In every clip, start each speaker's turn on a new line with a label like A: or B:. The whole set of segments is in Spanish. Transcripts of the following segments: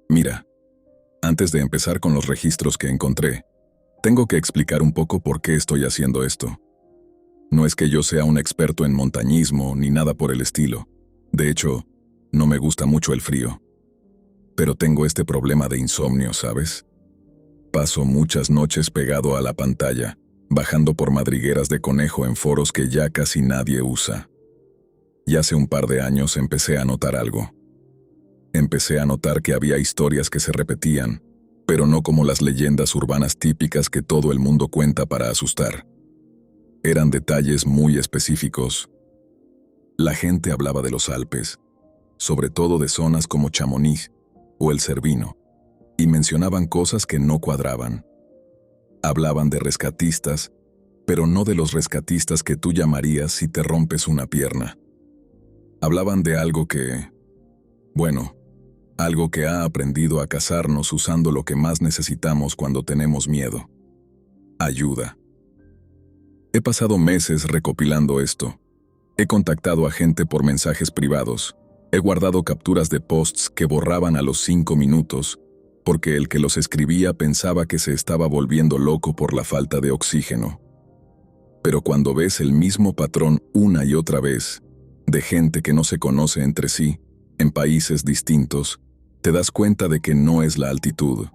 A: Mira, antes de empezar con los registros que encontré, tengo que explicar un poco por qué estoy haciendo esto. No es que yo sea un experto en montañismo ni nada por el estilo. De hecho, no me gusta mucho el frío. Pero tengo este problema de insomnio, ¿sabes? Paso muchas noches pegado a la pantalla, bajando por madrigueras de conejo en foros que ya casi nadie usa. Y hace un par de años empecé a notar algo. Empecé a notar que había historias que se repetían, pero no como las leyendas urbanas típicas que todo el mundo cuenta para asustar. Eran detalles muy específicos. La gente hablaba de los Alpes, sobre todo de zonas como Chamonix o el Cervino, y mencionaban cosas que no cuadraban. Hablaban de rescatistas, pero no de los rescatistas que tú llamarías si te rompes una pierna. Hablaban de algo que, bueno, algo que ha aprendido a cazarnos usando lo que más necesitamos cuando tenemos miedo: ayuda. He pasado meses recopilando esto. He contactado a gente por mensajes privados. He guardado capturas de posts que borraban a los 5 minutos, porque el que los escribía pensaba que se estaba volviendo loco por la falta de oxígeno. Pero cuando ves el mismo patrón una y otra vez, de gente que no se conoce entre sí, en países distintos, te das cuenta de que no es la altitud.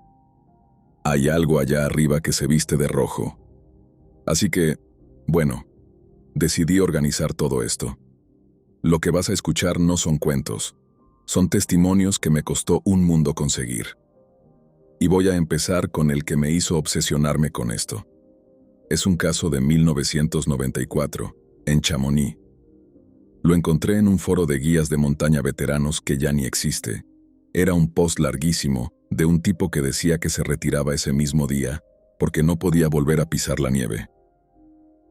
A: Hay algo allá arriba que se viste de rojo. Así que, bueno, decidí organizar todo esto. Lo que vas a escuchar no son cuentos, son testimonios que me costó un mundo conseguir. Y voy a empezar con el que me hizo obsesionarme con esto. Es un caso de 1994, en Chamonix. Lo encontré en un foro de guías de montaña veteranos que ya ni existe. Era un post larguísimo de un tipo que decía que se retiraba ese mismo día porque no podía volver a pisar la nieve.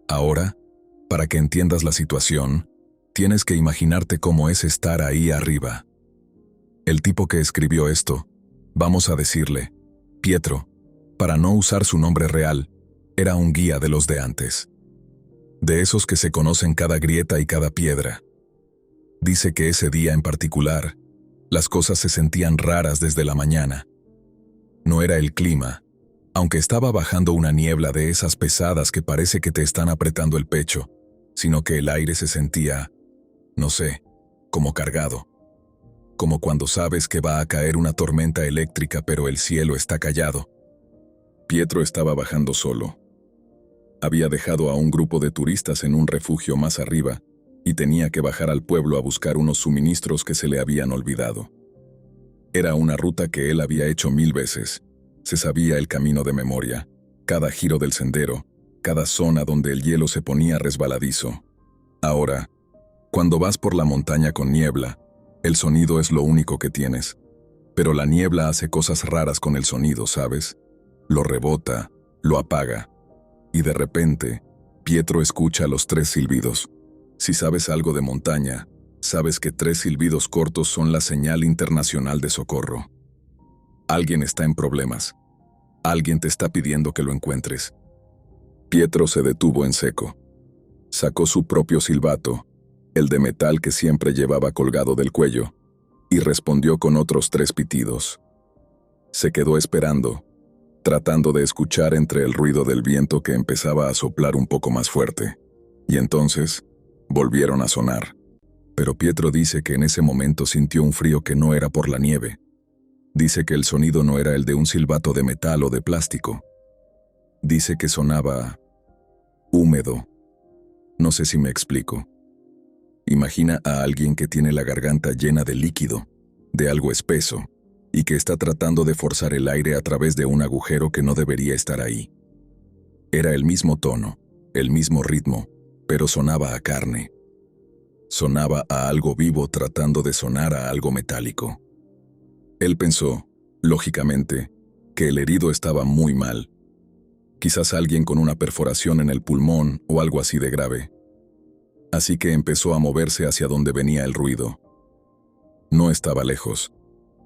A: Ahora, para que entiendas la situación, tienes que imaginarte cómo es estar ahí arriba. El tipo que escribió esto, vamos a decirle, Pietro, para no usar su nombre real, era un guía de los de antes. De esos que se conocen cada grieta y cada piedra. Dice que ese día en particular, las cosas se sentían raras desde la mañana. No era el clima, aunque estaba bajando una niebla de esas pesadas que parece que te están apretando el pecho, sino que el aire se sentía, no sé, como cargado. Como cuando sabes que va a caer una tormenta eléctrica pero el cielo está callado. Pietro estaba bajando solo. Había dejado a un grupo de turistas en un refugio más arriba y tenía que bajar al pueblo a buscar unos suministros que se le habían olvidado. Era una ruta que él había hecho 1000 veces. Se sabía el camino de memoria, cada giro del sendero, cada zona donde el hielo se ponía resbaladizo. Ahora, cuando vas por la montaña con niebla, el sonido es lo único que tienes. Pero la niebla hace cosas raras con el sonido, ¿sabes? Lo rebota, lo apaga. Y de repente, Pietro escucha los 3 silbidos. Si sabes algo de montaña, sabes que 3 silbidos cortos son la señal internacional de socorro. Alguien está en problemas. Alguien te está pidiendo que lo encuentres. Pietro se detuvo en seco. Sacó su propio silbato, el de metal que siempre llevaba colgado del cuello, y respondió con otros 3 pitidos. Se quedó esperando, tratando de escuchar entre el ruido del viento que empezaba a soplar un poco más fuerte. Y entonces, volvieron a sonar. Pero Pietro dice que en ese momento sintió un frío que no era por la nieve. Dice que el sonido no era el de un silbato de metal o de plástico. Dice que sonaba húmedo. No sé si me explico. Imagina a alguien que tiene la garganta llena de líquido, de algo espeso, y que está tratando de forzar el aire a través de un agujero que no debería estar ahí. Era el mismo tono, el mismo ritmo, pero sonaba a carne. Sonaba a algo vivo tratando de sonar a algo metálico. Él pensó, lógicamente, que el herido estaba muy mal. Quizás alguien con una perforación en el pulmón o algo así de grave. Así que empezó a moverse hacia donde venía el ruido. No estaba lejos,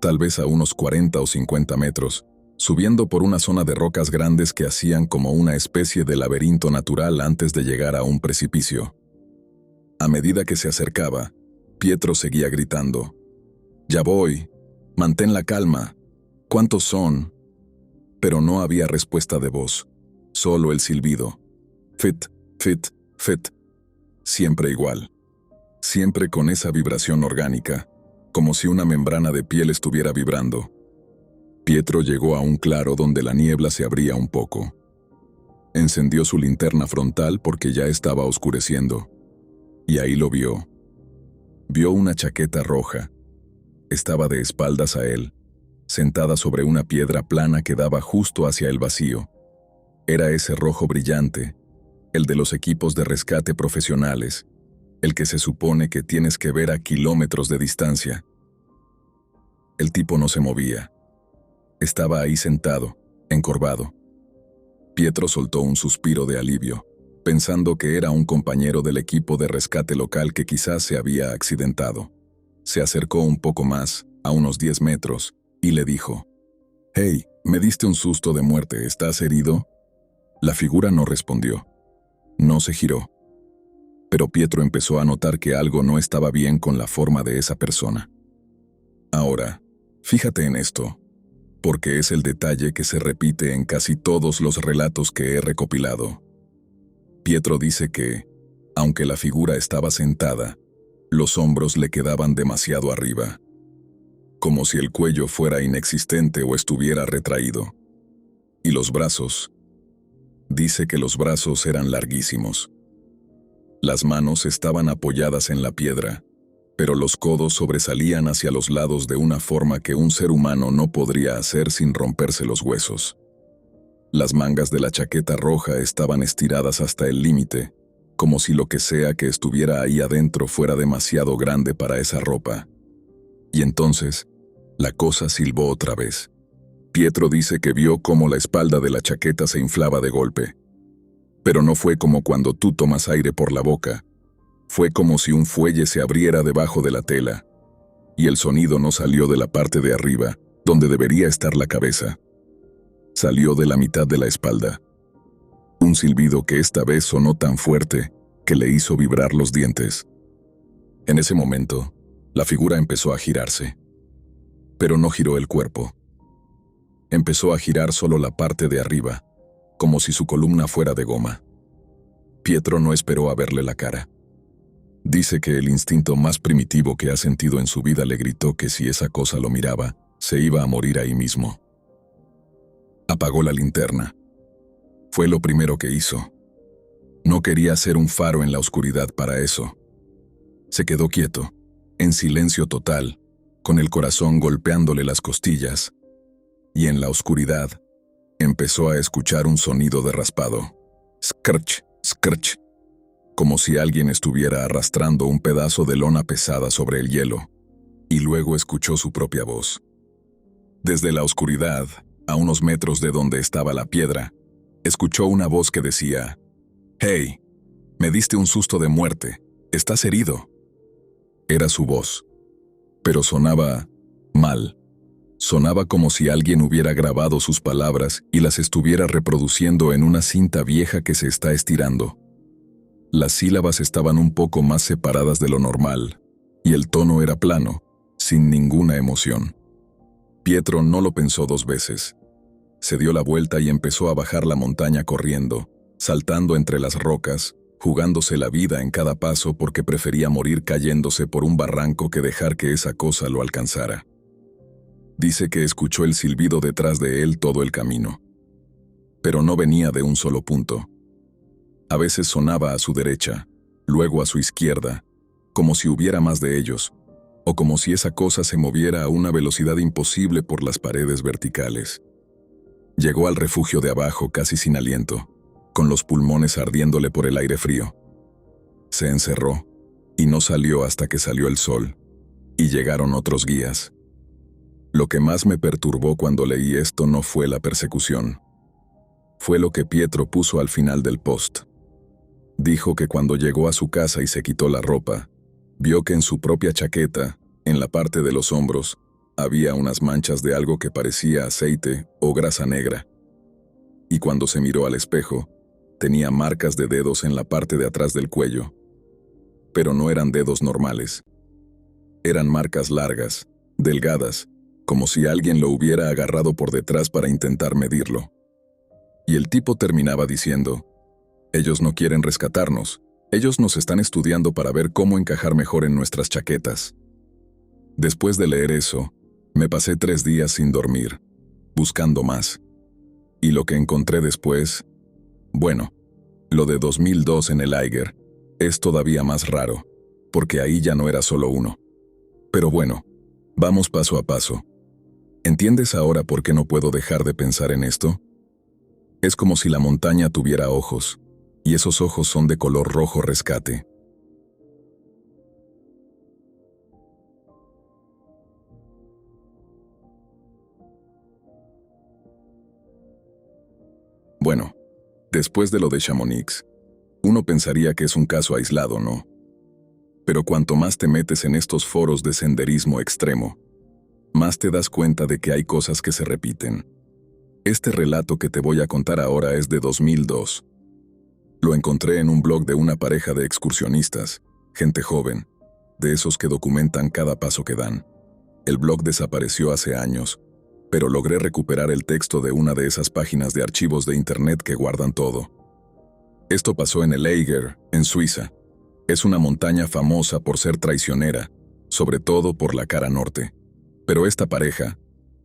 A: tal vez a unos 40 o 50 metros, subiendo por una zona de rocas grandes que hacían como una especie de laberinto natural antes de llegar a un precipicio. A medida que se acercaba, Pietro seguía gritando: «Ya voy, mantén la calma, ¿Cuántos son? Pero no había respuesta de voz, solo el silbido. Fit, fit, fit. Siempre igual. Siempre con esa vibración orgánica, como si una membrana de piel estuviera vibrando. Pietro llegó a un claro donde la niebla se abría un poco. Encendió su linterna frontal porque ya estaba oscureciendo. Y ahí lo vio. Vio una chaqueta roja. Estaba de espaldas a él, sentada sobre una piedra plana que daba justo hacia el vacío. Era ese rojo brillante, el de los equipos de rescate profesionales, el que se supone que tienes que ver a kilómetros de distancia. El tipo no se movía. Estaba ahí sentado, encorvado. Pietro soltó un suspiro de alivio, pensando que era un compañero del equipo de rescate local que quizás se había accidentado. Se acercó un poco más, a unos 10 metros, y le dijo: «Hey, me diste un susto de muerte, ¿estás herido?» La figura no respondió. No se giró. Pero Pietro empezó a notar que algo no estaba bien con la forma de esa persona. Ahora, fíjate en esto, porque es el detalle que se repite en casi todos los relatos que he recopilado. Pietro dice que, aunque la figura estaba sentada, los hombros le quedaban demasiado arriba, como si el cuello fuera inexistente o estuviera retraído. Y los brazos, dice que los brazos eran larguísimos. Las manos estaban apoyadas en la piedra, pero los codos sobresalían hacia los lados de una forma que un ser humano no podría hacer sin romperse los huesos. Las mangas de la chaqueta roja estaban estiradas hasta el límite, como si lo que sea que estuviera ahí adentro fuera demasiado grande para esa ropa. Y entonces, la cosa silbó otra vez. Pietro dice que vio cómo la espalda de la chaqueta se inflaba de golpe. Pero no fue como cuando tú tomas aire por la boca. Fue como si un fuelle se abriera debajo de la tela. Y el sonido no salió de la parte de arriba, donde debería estar la cabeza. Salió de la mitad de la espalda. Un silbido que esta vez sonó tan fuerte que le hizo vibrar los dientes. En ese momento, la figura empezó a girarse. Pero no giró el cuerpo. Empezó a girar solo la parte de arriba, como si su columna fuera de goma. Pietro no esperó a verle la cara. Dice que el instinto más primitivo que ha sentido en su vida le gritó que si esa cosa lo miraba, se iba a morir ahí mismo. Apagó la linterna. Fue lo primero que hizo. No quería ser un faro en la oscuridad para eso. Se quedó quieto, en silencio total, con el corazón golpeándole las costillas. Y en la oscuridad, empezó a escuchar un sonido de raspado. Scratch, scratch. Como si alguien estuviera arrastrando un pedazo de lona pesada sobre el hielo. Y luego escuchó su propia voz. Desde la oscuridad, a unos metros de donde estaba la piedra, escuchó una voz que decía: «Hey, me diste un susto de muerte, ¿estás herido?» Era su voz, pero sonaba mal. Sonaba como si alguien hubiera grabado sus palabras y las estuviera reproduciendo en una cinta vieja que se está estirando. Las sílabas estaban un poco más separadas de lo normal, y el tono era plano, sin ninguna emoción. Pietro no lo pensó 2 veces. Se dio la vuelta y empezó a bajar la montaña corriendo, saltando entre las rocas, jugándose la vida en cada paso porque prefería morir cayéndose por un barranco que dejar que esa cosa lo alcanzara. Dice que escuchó el silbido detrás de él todo el camino. Pero no venía de un solo punto. A veces sonaba a su derecha, luego a su izquierda, como si hubiera más de ellos, o como si esa cosa se moviera a una velocidad imposible por las paredes verticales. Llegó al refugio de abajo casi sin aliento, con los pulmones ardiéndole por el aire frío. Se encerró, y no salió hasta que salió el sol, y llegaron otros guías. Lo que más me perturbó cuando leí esto no fue la persecución. Fue lo que Pietro puso al final del post. Dijo que cuando llegó a su casa y se quitó la ropa, vio que en su propia chaqueta, en la parte de los hombros, había unas manchas de algo que parecía aceite o grasa negra. Y cuando se miró al espejo, tenía marcas de dedos en la parte de atrás del cuello. Pero no eran dedos normales. Eran marcas largas, delgadas, como si alguien lo hubiera agarrado por detrás para intentar medirlo. Y el tipo terminaba diciendo, ellos no quieren rescatarnos, ellos nos están estudiando para ver cómo encajar mejor en nuestras chaquetas. Después de leer eso, me pasé 3 días sin dormir, buscando más. Y lo que encontré después, bueno, lo de 2002 en el Eiger, es todavía más raro, porque ahí ya no era solo uno. Pero bueno, vamos paso a paso. ¿Entiendes ahora por qué no puedo dejar de pensar en esto? Es como si la montaña tuviera ojos, y esos ojos son de color rojo rescate. Bueno, después de lo de Chamonix, uno pensaría que es un caso aislado, ¿no? Pero cuanto más te metes en estos foros de senderismo extremo, más te das cuenta de que hay cosas que se repiten. Este relato que te voy a contar ahora es de 2002. Lo encontré en un blog de una pareja de excursionistas, gente joven, de esos que documentan cada paso que dan. El blog desapareció hace años, pero logré recuperar el texto de una de esas páginas de archivos de internet que guardan todo. Esto pasó en el Eiger, en Suiza. Es una montaña famosa por ser traicionera, sobre todo por la cara norte. Pero esta pareja,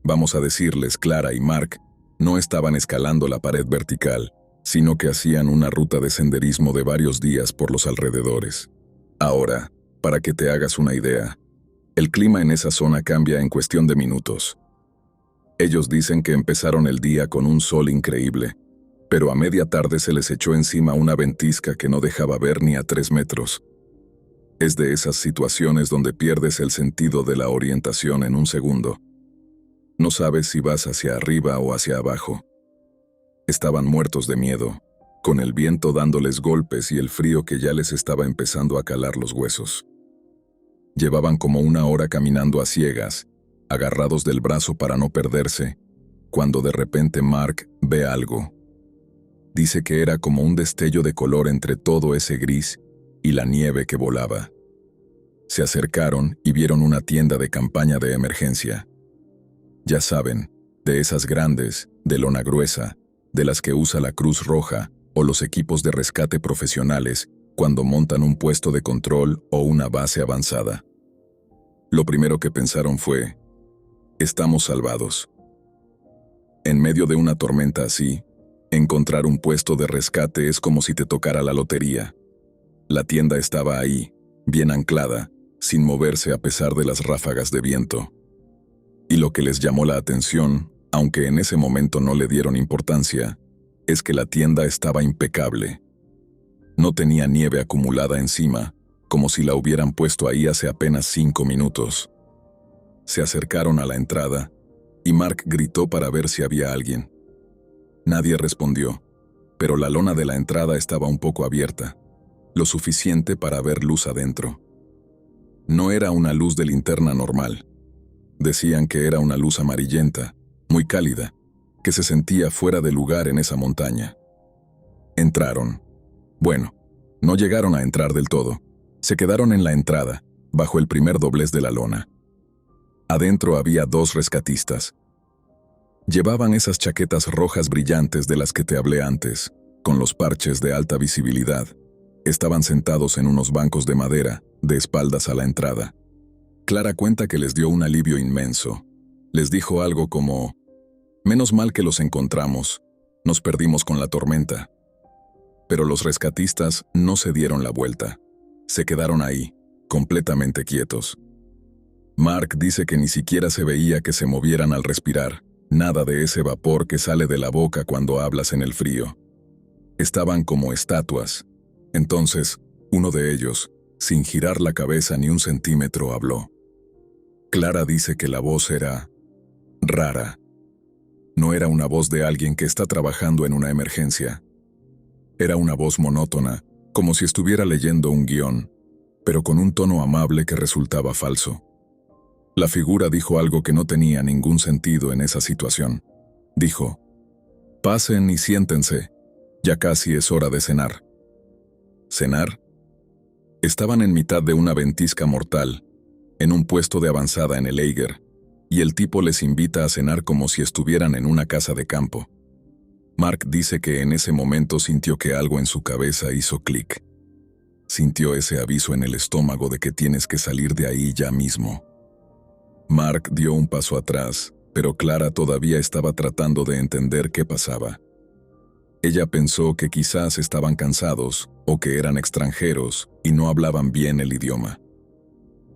A: vamos a decirles Clara y Mark, no estaban escalando la pared vertical, sino que hacían una ruta de senderismo de varios días por los alrededores. Ahora, para que te hagas una idea, el clima en esa zona cambia en cuestión de minutos. Ellos dicen que empezaron el día con un sol increíble, pero a media tarde se les echó encima una ventisca que no dejaba ver ni a 3 metros. Es de esas situaciones donde pierdes el sentido de la orientación en un segundo. No sabes si vas hacia arriba o hacia abajo. Estaban muertos de miedo, con el viento dándoles golpes y el frío que ya les estaba empezando a calar los huesos. Llevaban como 1 hora caminando a ciegas, agarrados del brazo para no perderse, cuando de repente Mark ve algo. Dice que era como un destello de color entre todo ese gris y la nieve que volaba. Se acercaron y vieron una tienda de campaña de emergencia. Ya saben, de esas grandes, de lona gruesa, de las que usa la Cruz Roja o los equipos de rescate profesionales cuando montan un puesto de control o una base avanzada. Lo primero que pensaron fue, estamos salvados. En medio de una tormenta así, encontrar un puesto de rescate es como si te tocara la lotería. La tienda estaba ahí, bien anclada, sin moverse a pesar de las ráfagas de viento. Y lo que les llamó la atención, aunque en ese momento no le dieron importancia, es que la tienda estaba impecable. No tenía nieve acumulada encima, como si la hubieran puesto ahí hace apenas 5 minutos. Se acercaron a la entrada, y Mark gritó para ver si había alguien. Nadie respondió, pero la lona de la entrada estaba un poco abierta, lo suficiente para ver luz adentro. No era una luz de linterna normal. Decían que era una luz amarillenta, muy cálida, que se sentía fuera de lugar en esa montaña. Entraron. Bueno, no llegaron a entrar del todo. Se quedaron en la entrada, bajo el primer doblez de la lona. Adentro había 2 rescatistas. Llevaban esas chaquetas rojas brillantes de las que te hablé antes, con los parches de alta visibilidad. Estaban sentados en unos bancos de madera, de espaldas a la entrada. Clara cuenta que les dio un alivio inmenso. Les dijo algo como, menos mal que los encontramos, nos perdimos con la tormenta. Pero los rescatistas no se dieron la vuelta. Se quedaron ahí, completamente quietos. Mark dice que ni siquiera se veía que se movieran al respirar, nada de ese vapor que sale de la boca cuando hablas en el frío. Estaban como estatuas. Entonces, uno de ellos, sin girar la cabeza ni un centímetro, habló. Clara dice que la voz era rara. No era una voz de alguien que está trabajando en una emergencia. Era una voz monótona, como si estuviera leyendo un guión, pero con un tono amable que resultaba falso. La figura dijo algo que no tenía ningún sentido en esa situación. Dijo, pasen y siéntense, ya casi es hora de cenar. ¿Cenar? Estaban en mitad de una ventisca mortal, en un puesto de avanzada en el Eiger. y el tipo les invita a cenar como si estuvieran en una casa de campo. Mark dice que en ese momento sintió que algo en su cabeza hizo clic. Sintió ese aviso en el estómago de que tienes que salir de ahí ya mismo. Mark dio un paso atrás, pero Clara todavía estaba tratando de entender qué pasaba. Ella pensó que quizás estaban cansados o que eran extranjeros y no hablaban bien el idioma.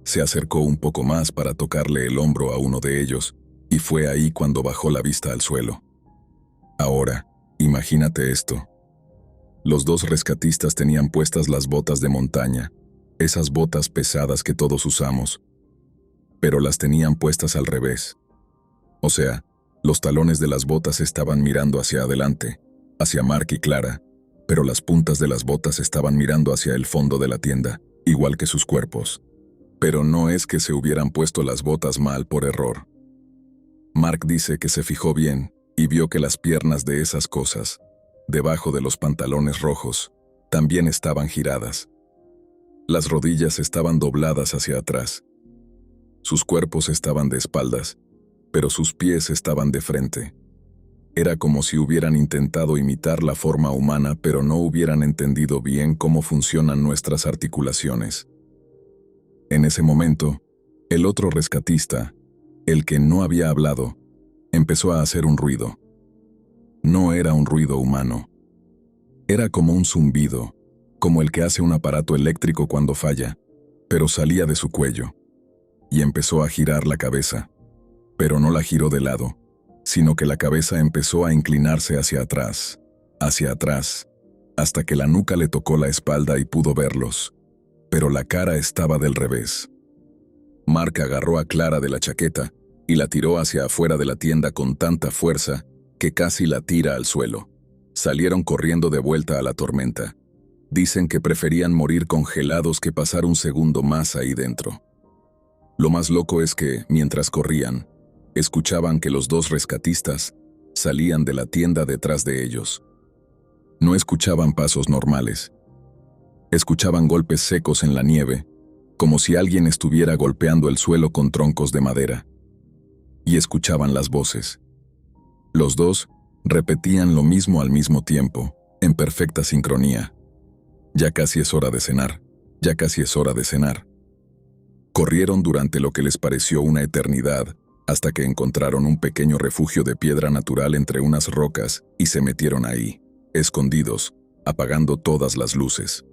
A: Se acercó un poco más para tocarle el hombro a uno de ellos, y fue ahí cuando bajó la vista al suelo. Ahora, imagínate esto. Los dos rescatistas tenían puestas las botas de montaña, esas botas pesadas que todos usamos, pero las tenían puestas al revés. O sea, los talones de las botas estaban mirando hacia adelante, hacia Mark y Clara, pero las puntas de las botas estaban mirando hacia el fondo de la tienda, igual que sus cuerpos. Pero no es que se hubieran puesto las botas mal por error. Mark dice que se fijó bien y vio que las piernas de esas cosas, debajo de los pantalones rojos, también estaban giradas. Las rodillas estaban dobladas hacia atrás. Sus cuerpos estaban de espaldas, pero sus pies estaban de frente. Era como si hubieran intentado imitar la forma humana, pero no hubieran entendido bien cómo funcionan nuestras articulaciones. En ese momento, el otro rescatista, el que no había hablado, empezó a hacer un ruido. No era un ruido humano. Era como un zumbido, como el que hace un aparato eléctrico cuando falla, pero salía de su cuello. Y empezó a girar la cabeza, pero no la giró de lado, sino que la cabeza empezó a inclinarse hacia atrás, hasta que la nuca le tocó la espalda y pudo verlos. Pero la cara estaba del revés. Mark agarró a Clara de la chaqueta y la tiró hacia afuera de la tienda con tanta fuerza que casi la tira al suelo. Salieron corriendo de vuelta a la tormenta. Dicen que preferían morir congelados que pasar un segundo más ahí dentro. Lo más loco es que, mientras corrían, escuchaban que los dos rescatistas salían de la tienda detrás de ellos. No escuchaban pasos normales. Escuchaban golpes secos en la nieve, como si alguien estuviera golpeando el suelo con troncos de madera. Y escuchaban las voces. Los dos repetían lo mismo al mismo tiempo, en perfecta sincronía. Ya casi es hora de cenar, ya casi es hora de cenar. Corrieron durante lo que les pareció una eternidad, hasta que encontraron un pequeño refugio de piedra natural entre unas rocas y se metieron ahí, escondidos, apagando todas las luces.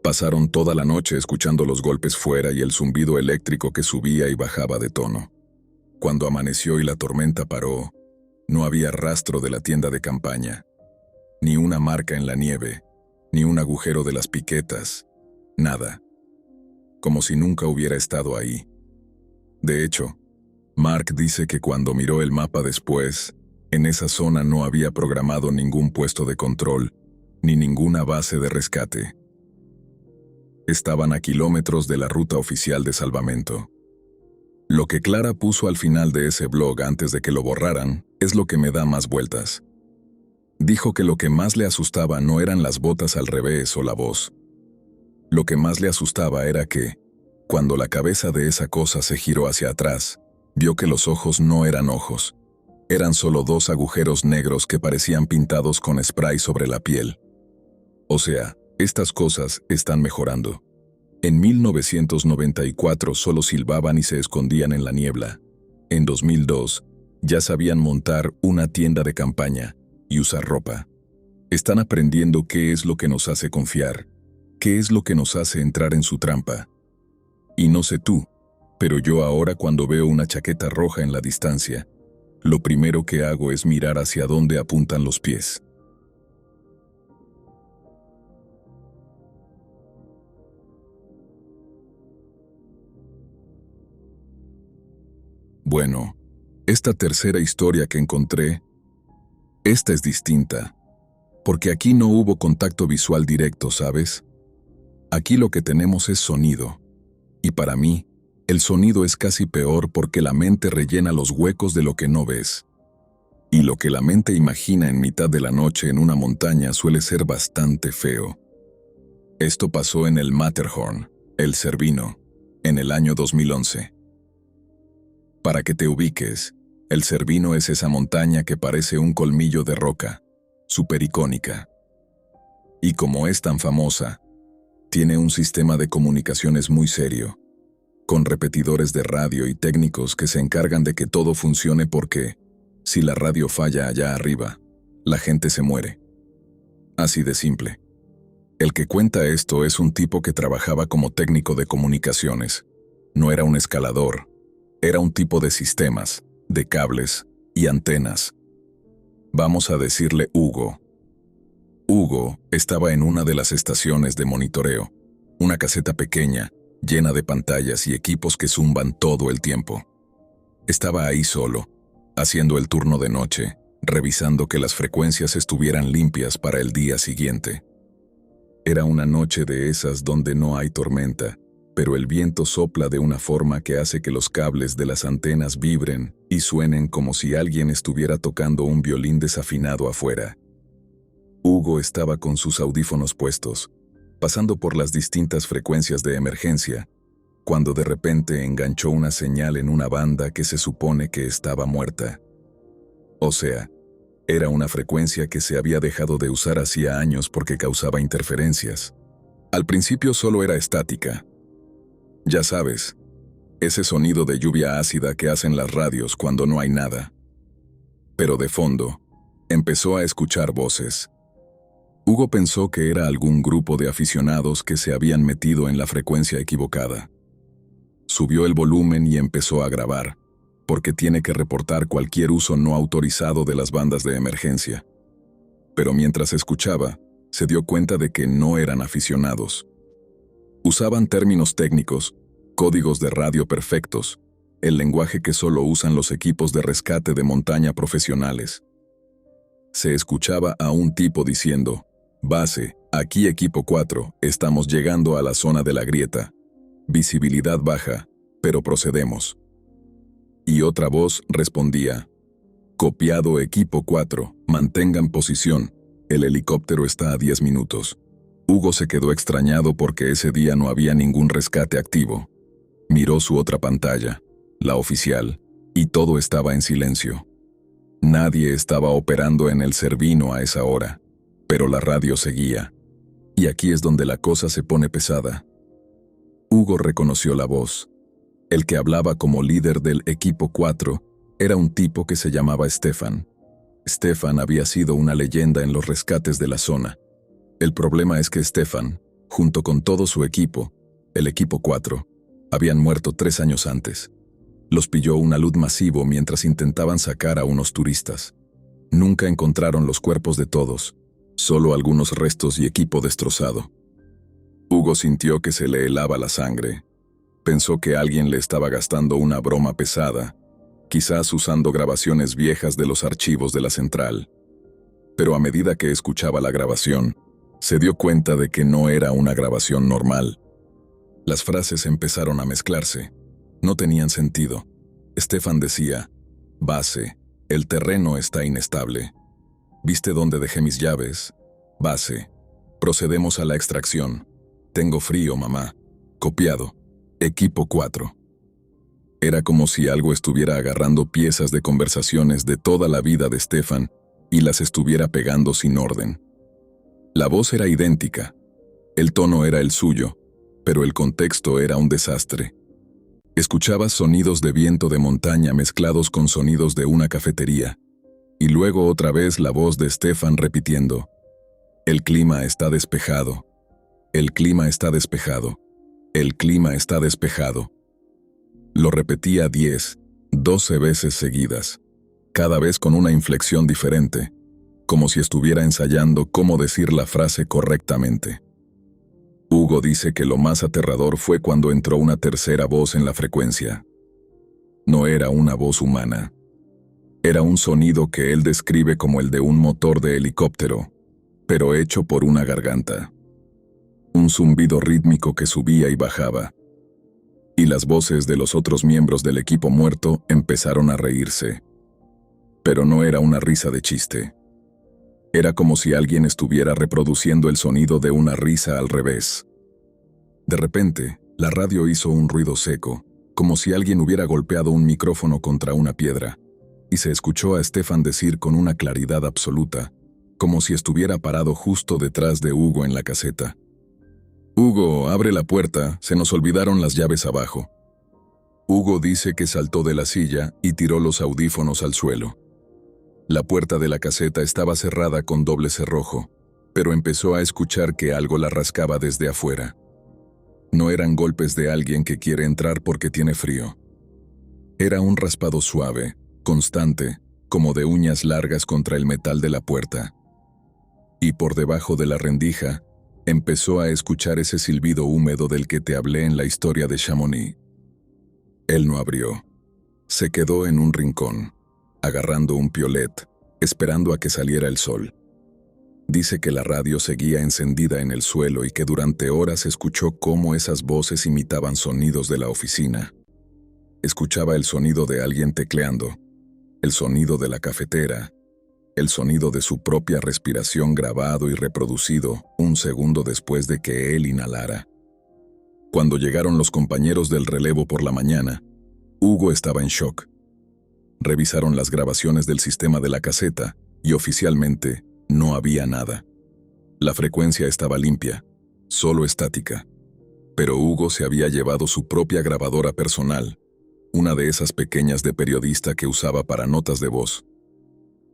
A: Pasaron toda la noche escuchando los golpes fuera y el zumbido eléctrico que subía y bajaba de tono. Cuando amaneció y la tormenta paró, no había rastro de la tienda de campaña, ni una marca en la nieve, ni un agujero de las piquetas, nada. Como si nunca hubiera estado ahí. De hecho, Mark dice que cuando miró el mapa después, en esa zona no había programado ningún puesto de control, ni ninguna base de rescate. Estaban a kilómetros de la ruta oficial de salvamento. Lo que Clara puso al final de ese blog antes de que lo borraran es lo que me da más vueltas. Dijo que lo que más le asustaba no eran las botas al revés o la voz. Lo que más le asustaba era que, cuando la cabeza de esa cosa se giró hacia atrás, vio que los ojos no eran ojos. Eran solo dos agujeros negros que parecían pintados con spray sobre la piel. O sea, estas cosas están mejorando. En 1994 solo silbaban y se escondían en la niebla. En 2002, ya sabían montar una tienda de campaña y usar ropa. Están aprendiendo qué es lo que nos hace confiar, qué es lo que nos hace entrar en su trampa. Y no sé tú, pero yo ahora cuando veo una chaqueta roja en la distancia, lo primero que hago es mirar hacia dónde apuntan los pies. Bueno, esta tercera historia que encontré, esta es distinta, porque aquí no hubo contacto visual directo, ¿sabes? Aquí lo que tenemos es sonido, y para mí, el sonido es casi peor porque la mente rellena los huecos de lo que no ves. Y lo que la mente imagina en mitad de la noche en una montaña suele ser bastante feo. Esto pasó en el Matterhorn, el Cervino, en el año 2011. Para que te ubiques, el Cervino es esa montaña que parece un colmillo de roca, súper icónica. Y como es tan famosa, tiene un sistema de comunicaciones muy serio, con repetidores de radio y técnicos que se encargan de que todo funcione porque, si la radio falla allá arriba, la gente se muere. Así de simple. El que cuenta esto es un tipo que trabajaba como técnico de comunicaciones. No era un escalador, era un tipo de sistemas, de cables y antenas. Vamos a decirle Hugo. Hugo estaba en una de las estaciones de monitoreo, una caseta pequeña, llena de pantallas y equipos que zumban todo el tiempo. Estaba ahí solo, haciendo el turno de noche, revisando que las frecuencias estuvieran limpias para el día siguiente. Era una noche de esas donde no hay tormenta, pero el viento sopla de una forma que hace que los cables de las antenas vibren y suenen como si alguien estuviera tocando un violín desafinado afuera. Hugo estaba con sus audífonos puestos, pasando por las distintas frecuencias de emergencia, cuando de repente enganchó una señal en una banda que se supone que estaba muerta. O sea, era una frecuencia que se había dejado de usar hacía años porque causaba interferencias. Al principio solo era estática. Ya sabes, ese sonido de lluvia ácida que hacen las radios cuando no hay nada. Pero de fondo, empezó a escuchar voces. Hugo pensó que era algún grupo de aficionados que se habían metido en la frecuencia equivocada. Subió el volumen y empezó a grabar, porque tiene que reportar cualquier uso no autorizado de las bandas de emergencia. Pero mientras escuchaba, se dio cuenta de que no eran aficionados. Usaban términos técnicos, códigos de radio perfectos, el lenguaje que solo usan los equipos de rescate de montaña profesionales. Se escuchaba a un tipo diciendo: «Base, aquí equipo 4, estamos llegando a la zona de la grieta. Visibilidad baja, pero procedemos». Y otra voz respondía: «Copiado equipo 4, mantengan posición, el helicóptero está a 10 minutos». Hugo se quedó extrañado porque ese día no había ningún rescate activo. Miró su otra pantalla, la oficial, y todo estaba en silencio. Nadie estaba operando en el Cervino a esa hora, pero la radio seguía. Y aquí es donde la cosa se pone pesada. Hugo reconoció la voz. El que hablaba como líder del equipo 4 era un tipo que se llamaba Stefan. Stefan había sido una leyenda en los rescates de la zona. El problema es que Stefan, junto con todo su equipo, el equipo 4, habían muerto 3 años antes. Los pilló un alud masivo mientras intentaban sacar a unos turistas. Nunca encontraron los cuerpos de todos, solo algunos restos y equipo destrozado. Hugo sintió que se le helaba la sangre. Pensó que alguien le estaba gastando una broma pesada, quizás usando grabaciones viejas de los archivos de la central. Pero a medida que escuchaba la grabación, se dio cuenta de que no era una grabación normal. Las frases empezaron a mezclarse. No tenían sentido. Stefan decía: «Base, el terreno está inestable. ¿Viste dónde dejé mis llaves? Base, procedemos a la extracción. Tengo frío, mamá. Copiado. Equipo 4». Era como si algo estuviera agarrando piezas de conversaciones de toda la vida de Stefan y las estuviera pegando sin orden. La voz era idéntica, el tono era el suyo, pero el contexto era un desastre. Escuchaba sonidos de viento de montaña mezclados con sonidos de una cafetería, y luego otra vez la voz de Stefan repitiendo: «El clima está despejado. El clima está despejado. El clima está despejado». Lo repetía 10, 12 veces seguidas, cada vez con una inflexión diferente, como si estuviera ensayando cómo decir la frase correctamente. Hugo dice que lo más aterrador fue cuando entró una tercera voz en la frecuencia. No era una voz humana. Era un sonido que él describe como el de un motor de helicóptero, pero hecho por una garganta. Un zumbido rítmico que subía y bajaba. Y las voces de los otros miembros del equipo muerto empezaron a reírse. Pero no era una risa de chiste. Era como si alguien estuviera reproduciendo el sonido de una risa al revés. De repente, la radio hizo un ruido seco, como si alguien hubiera golpeado un micrófono contra una piedra, y se escuchó a Stefan decir con una claridad absoluta, como si estuviera parado justo detrás de Hugo en la caseta: «Hugo, abre la puerta, se nos olvidaron las llaves abajo». Hugo dice que saltó de la silla y tiró los audífonos al suelo. La puerta de la caseta estaba cerrada con doble cerrojo, pero empezó a escuchar que algo la rascaba desde afuera. No eran golpes de alguien que quiere entrar porque tiene frío. Era un raspado suave, constante, como de uñas largas contra el metal de la puerta. Y por debajo de la rendija, empezó a escuchar ese silbido húmedo del que te hablé en la historia de Chamonix. Él no abrió. Se quedó en un rincón, agarrando un piolet, esperando a que saliera el sol. Dice que la radio seguía encendida en el suelo y que durante horas escuchó cómo esas voces imitaban sonidos de la oficina. Escuchaba el sonido de alguien tecleando, el sonido de la cafetera, el sonido de su propia respiración grabado y reproducido un segundo después de que él inhalara. Cuando llegaron los compañeros del relevo por la mañana, Hugo estaba en shock. Revisaron las grabaciones del sistema de la caseta y oficialmente no había nada. La frecuencia estaba limpia, solo estática. Pero Hugo se había llevado su propia grabadora personal, una de esas pequeñas de periodista que usaba para notas de voz.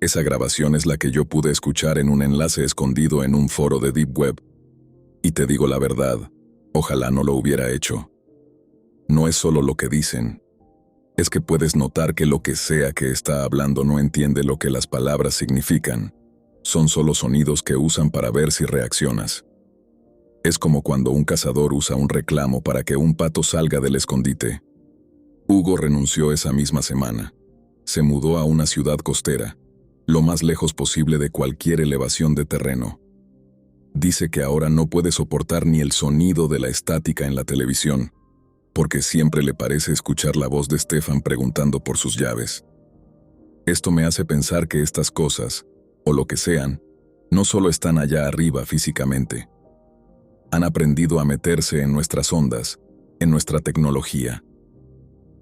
A: Esa grabación es la que yo pude escuchar en un enlace escondido en un foro de Deep Web. Y te digo la verdad, ojalá no lo hubiera hecho. No es solo lo que dicen. Es que puedes notar que lo que sea que está hablando no entiende lo que las palabras significan. Son solo sonidos que usan para ver si reaccionas. Es como cuando un cazador usa un reclamo para que un pato salga del escondite. Hugo renunció esa misma semana. Se mudó a una ciudad costera, lo más lejos posible de cualquier elevación de terreno. Dice que ahora no puede soportar ni el sonido de la estática en la televisión, porque siempre le parece escuchar la voz de Stefan preguntando por sus llaves. Esto me hace pensar que estas cosas, o lo que sean, no solo están allá arriba físicamente. Han aprendido a meterse en nuestras ondas, en nuestra tecnología.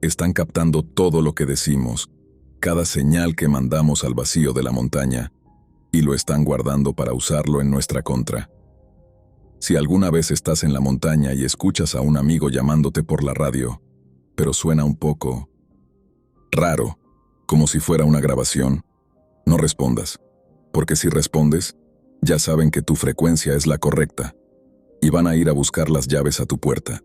A: Están captando todo lo que decimos, cada señal que mandamos al vacío de la montaña, y lo están guardando para usarlo en nuestra contra. Si alguna vez estás en la montaña y escuchas a un amigo llamándote por la radio, pero suena un poco raro, como si fuera una grabación, no respondas, porque si respondes, ya saben que tu frecuencia es la correcta, y van a ir a buscar las llaves a tu puerta.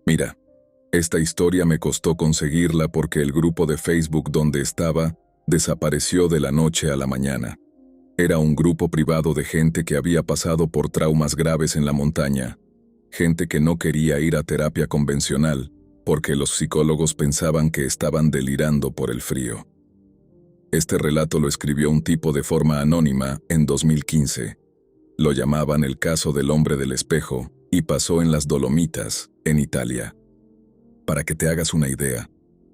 A: Mira, esta historia me costó conseguirla porque el grupo de Facebook donde estaba desapareció de la noche a la mañana. Era un grupo privado de gente que había pasado por traumas graves en la montaña, gente que no quería ir a terapia convencional porque los psicólogos pensaban que estaban delirando por el frío. Este relato lo escribió un tipo de forma anónima en 2015. Lo llamaban el caso del hombre del espejo y pasó en las Dolomitas, en Italia. Para que te hagas una idea,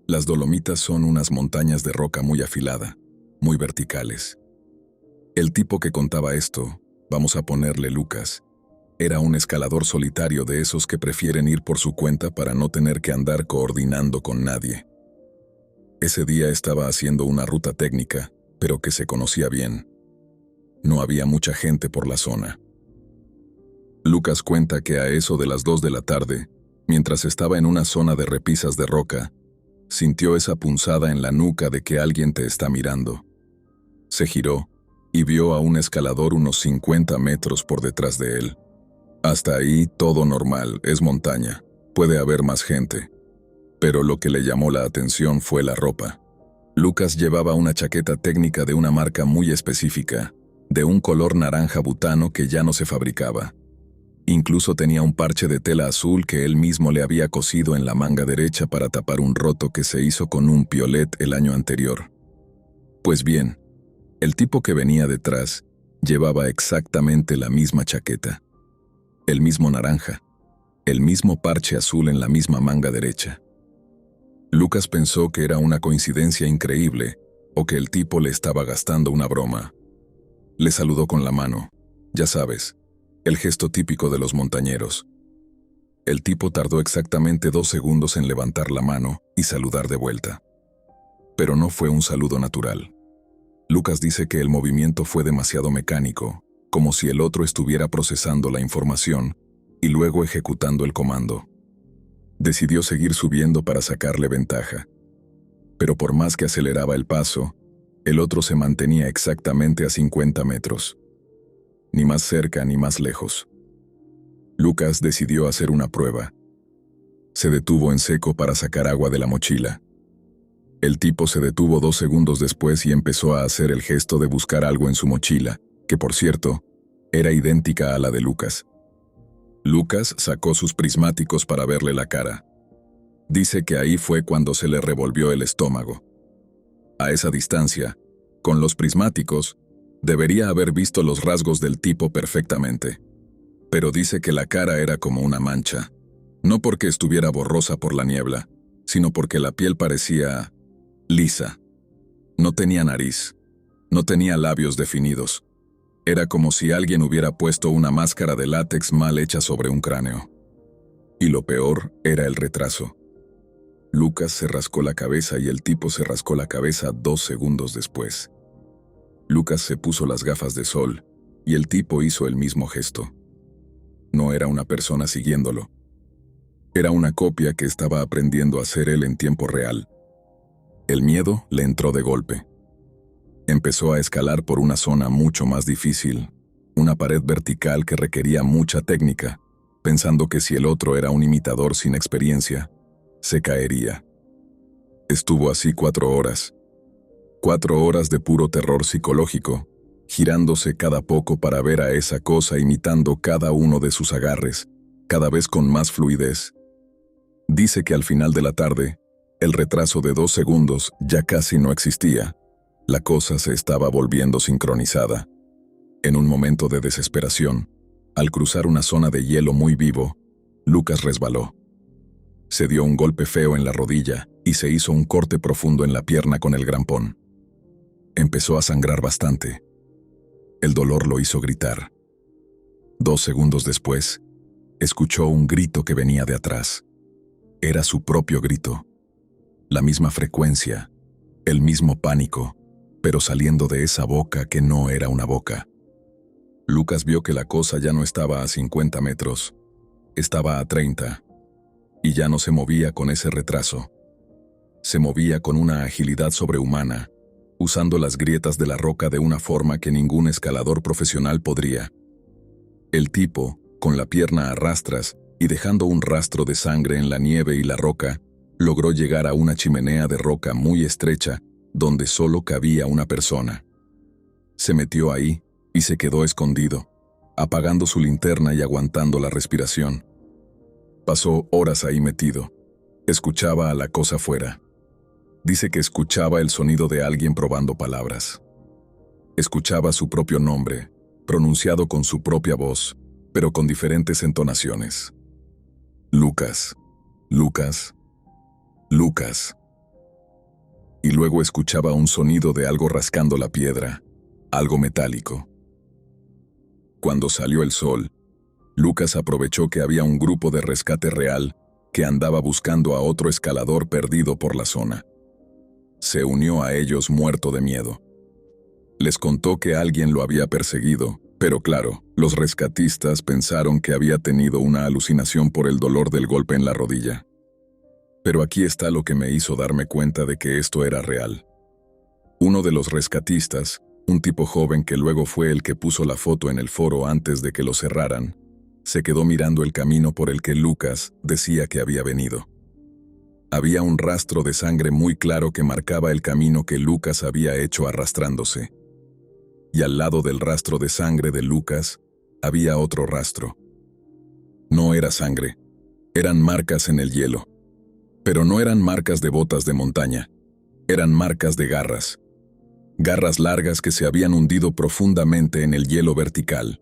A: las Dolomitas son unas montañas de roca muy afilada, muy verticales. El tipo que contaba esto, vamos a ponerle Lucas, era un escalador solitario de esos que prefieren ir por su cuenta para no tener que andar coordinando con nadie. Ese día estaba haciendo una ruta técnica, pero que se conocía bien. No había mucha gente por la zona. Lucas cuenta que a eso de las 2 de la tarde, mientras estaba en una zona de repisas de roca, sintió esa punzada en la nuca de que alguien te está mirando. Se giró y vio a un escalador unos 50 metros por detrás de él. Hasta ahí todo normal, es montaña, puede haber más gente. Pero lo que le llamó la atención fue la ropa. Lucas llevaba una chaqueta técnica de una marca muy específica, de un color naranja butano que ya no se fabricaba. Incluso tenía un parche de tela azul que él mismo le había cosido en la manga derecha para tapar un roto que se hizo con un piolet el año anterior. Pues bien, el tipo que venía detrás llevaba exactamente la misma chaqueta, el mismo naranja, el mismo parche azul en la misma manga derecha. Lucas pensó que era una coincidencia increíble o que el tipo le estaba gastando una broma. Le saludó con la mano. Ya sabes, el gesto típico de los montañeros. El tipo tardó exactamente 2 segundos en levantar la mano y saludar de vuelta. Pero no fue un saludo natural. Lucas dice que el movimiento fue demasiado mecánico, como si el otro estuviera procesando la información y luego ejecutando el comando. Decidió seguir subiendo para sacarle ventaja. Pero por más que aceleraba el paso, el otro se mantenía exactamente a 50 metros. Ni más cerca ni más lejos. Lucas decidió hacer una prueba. Se detuvo en seco para sacar agua de la mochila. El tipo se detuvo 2 segundos después y empezó a hacer el gesto de buscar algo en su mochila, que por cierto, era idéntica a la de Lucas. Lucas sacó sus prismáticos para verle la cara. Dice que ahí fue cuando se le revolvió el estómago. A esa distancia, con los prismáticos, debería haber visto los rasgos del tipo perfectamente. Pero dice que la cara era como una mancha, no porque estuviera borrosa por la niebla, sino porque la piel parecía lisa. No tenía nariz, no tenía labios definidos. Era como si alguien hubiera puesto una máscara de látex mal hecha sobre un cráneo. Y lo peor era el retraso. Lucas se rascó la cabeza y el tipo se rascó la cabeza 2 segundos después. Lucas se puso las gafas de sol y el tipo hizo el mismo gesto. No era una persona siguiéndolo. Era una copia que estaba aprendiendo a hacer él en tiempo real. El miedo le entró de golpe. Empezó a escalar por una zona mucho más difícil, una pared vertical que requería mucha técnica, pensando que si el otro era un imitador sin experiencia, se caería. Estuvo así 4 horas. 4 horas de puro terror psicológico, girándose cada poco para ver a esa cosa imitando cada uno de sus agarres, cada vez con más fluidez. Dice que al final de la tarde, el retraso de 2 segundos ya casi no existía. La cosa se estaba volviendo sincronizada. En un momento de desesperación, al cruzar una zona de hielo muy vivo, Lucas resbaló. Se dio un golpe feo en la rodilla y se hizo un corte profundo en la pierna con el grampón. Empezó a sangrar bastante. El dolor lo hizo gritar. 2 segundos después, escuchó un grito que venía de atrás. Era su propio grito. La misma frecuencia, el mismo pánico, pero saliendo de esa boca que no era una boca. Lucas vio que la cosa ya no estaba a 50 metros, estaba a 30, y ya no se movía con ese retraso. Se movía con una agilidad sobrehumana, usando las grietas de la roca de una forma que ningún escalador profesional podría. El tipo, con la pierna a rastras y dejando un rastro de sangre en la nieve y la roca, logró llegar a una chimenea de roca muy estrecha, donde solo cabía una persona. Se metió ahí y se quedó escondido, apagando su linterna y aguantando la respiración. Pasó horas ahí metido. Escuchaba a la cosa fuera. Dice que escuchaba el sonido de alguien probando palabras. Escuchaba su propio nombre, pronunciado con su propia voz, pero con diferentes entonaciones. Lucas, Lucas, Lucas. Y luego escuchaba un sonido de algo rascando la piedra, algo metálico. Cuando salió el sol, Lucas aprovechó que había un grupo de rescate real que andaba buscando a otro escalador perdido por la zona. Se unió a ellos muerto de miedo. Les contó que alguien lo había perseguido, pero claro, los rescatistas pensaron que había tenido una alucinación por el dolor del golpe en la rodilla. Pero aquí está lo que me hizo darme cuenta de que esto era real. Uno de los rescatistas, un tipo joven que luego fue el que puso la foto en el foro antes de que lo cerraran, se quedó mirando el camino por el que Lucas decía que había venido. Había un rastro de sangre muy claro que marcaba el camino que Lucas había hecho arrastrándose. Y al lado del rastro de sangre de Lucas, había otro rastro. No era sangre, eran marcas en el hielo. Pero no eran marcas de botas de montaña, eran marcas de garras. Garras largas que se habían hundido profundamente en el hielo vertical.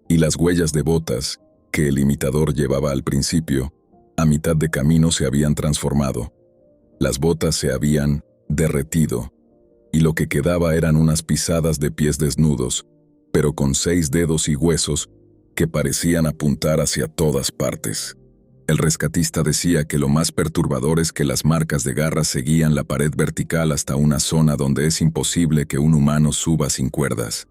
A: Y las huellas de botas, que el imitador llevaba al principio, a mitad de camino se habían transformado. Las botas se habían derretido, y lo que quedaba eran unas pisadas de pies desnudos, pero con 6 dedos y huesos que parecían apuntar hacia todas partes. El rescatista decía que lo más perturbador es que las marcas de garras seguían la pared vertical hasta una zona donde es imposible que un humano suba sin cuerdas.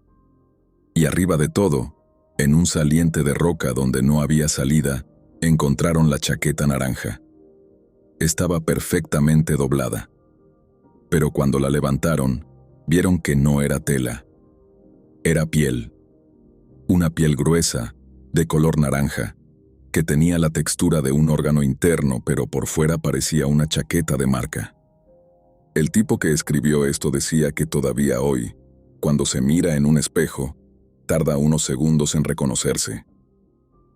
A: Y arriba de todo, en un saliente de roca donde no había salida, encontraron la chaqueta naranja. Estaba perfectamente doblada. Pero cuando la levantaron, vieron que no era tela. Era piel. Una piel gruesa, de color naranja, que tenía la textura de un órgano interno, pero por fuera parecía una chaqueta de marca. El tipo que escribió esto decía que todavía hoy, cuando se mira en un espejo, tarda unos segundos en reconocerse.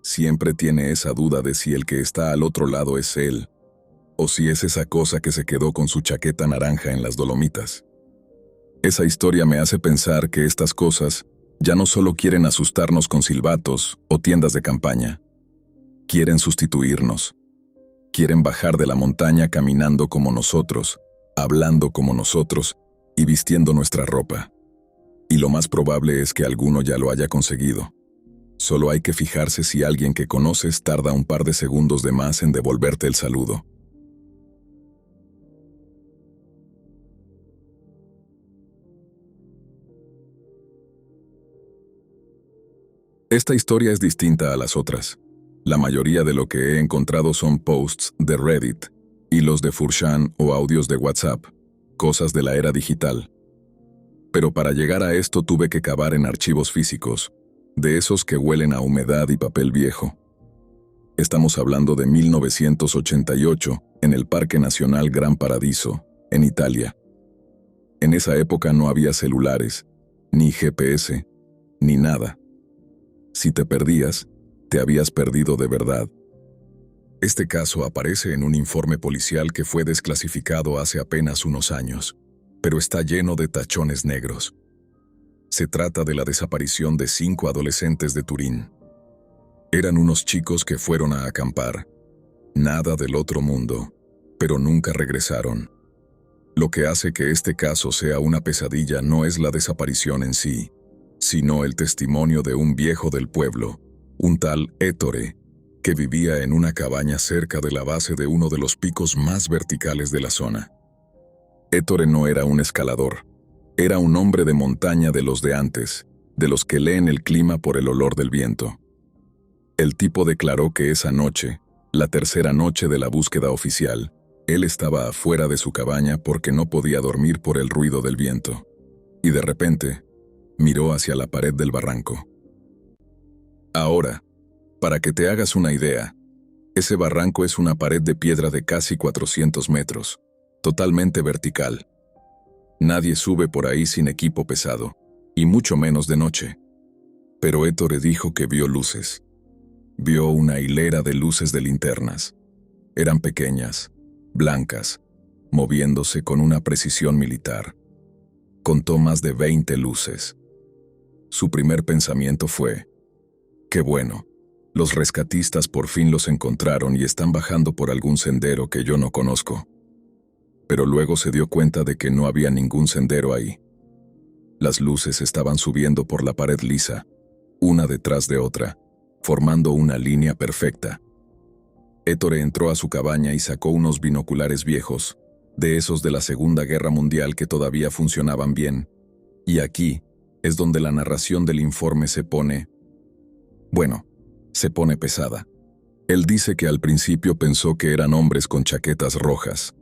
A: Siempre tiene esa duda de si el que está al otro lado es él, o si es esa cosa que se quedó con su chaqueta naranja en las Dolomitas. Esa historia me hace pensar que estas cosas ya no solo quieren asustarnos con silbatos o tiendas de campaña. Quieren sustituirnos. Quieren bajar de la montaña caminando como nosotros, hablando como nosotros y vistiendo nuestra ropa. Y lo más probable es que alguno ya lo haya conseguido. Solo hay que fijarse si alguien que conoces tarda un par de segundos de más en devolverte el saludo. Esta historia es distinta a las otras. La mayoría de lo que he encontrado son posts de Reddit y los de 4chan o audios de WhatsApp, cosas de la era digital. Pero para llegar a esto tuve que cavar en archivos físicos, de esos que huelen a humedad y papel viejo. Estamos hablando de 1988, en el Parque Nacional Gran Paradiso, en Italia. En esa época no había celulares, ni GPS, ni nada. Si te perdías, te habías perdido de verdad. Este caso aparece en un informe policial que fue desclasificado hace apenas unos años, pero está lleno de tachones negros. Se trata de la desaparición de 5 adolescentes de Turín. Eran unos chicos que fueron a acampar. Nada del otro mundo, pero nunca regresaron. Lo que hace que este caso sea una pesadilla no es la desaparición en sí, sino el testimonio de un viejo del pueblo, un tal Ettore, que vivía en una cabaña cerca de la base de uno de los picos más verticales de la zona. Ettore no era un escalador, era un hombre de montaña de los de antes, de los que leen el clima por el olor del viento. El tipo declaró que esa noche, la tercera noche de la búsqueda oficial, él estaba afuera de su cabaña porque no podía dormir por el ruido del viento. Y de repente, miró hacia la pared del barranco. Ahora, para que te hagas una idea, ese barranco es una pared de piedra de casi 400 metros, totalmente vertical. Nadie sube por ahí sin equipo pesado, y mucho menos de noche. Pero Ettore dijo que vio luces. Vio una hilera de luces de linternas. Eran pequeñas, blancas, moviéndose con una precisión militar. Contó más de 20 luces. Su primer pensamiento fue: qué bueno, los rescatistas por fin los encontraron y están bajando por algún sendero que yo no conozco. Pero luego se dio cuenta de que no había ningún sendero ahí. Las luces estaban subiendo por la pared lisa, una detrás de otra, formando una línea perfecta. Ettore entró a su cabaña y sacó unos binoculares viejos, de esos de la Segunda Guerra Mundial que todavía funcionaban bien. Y aquí es donde la narración del informe se pone pesada. Él dice que al principio pensó que eran hombres con chaquetas rojas.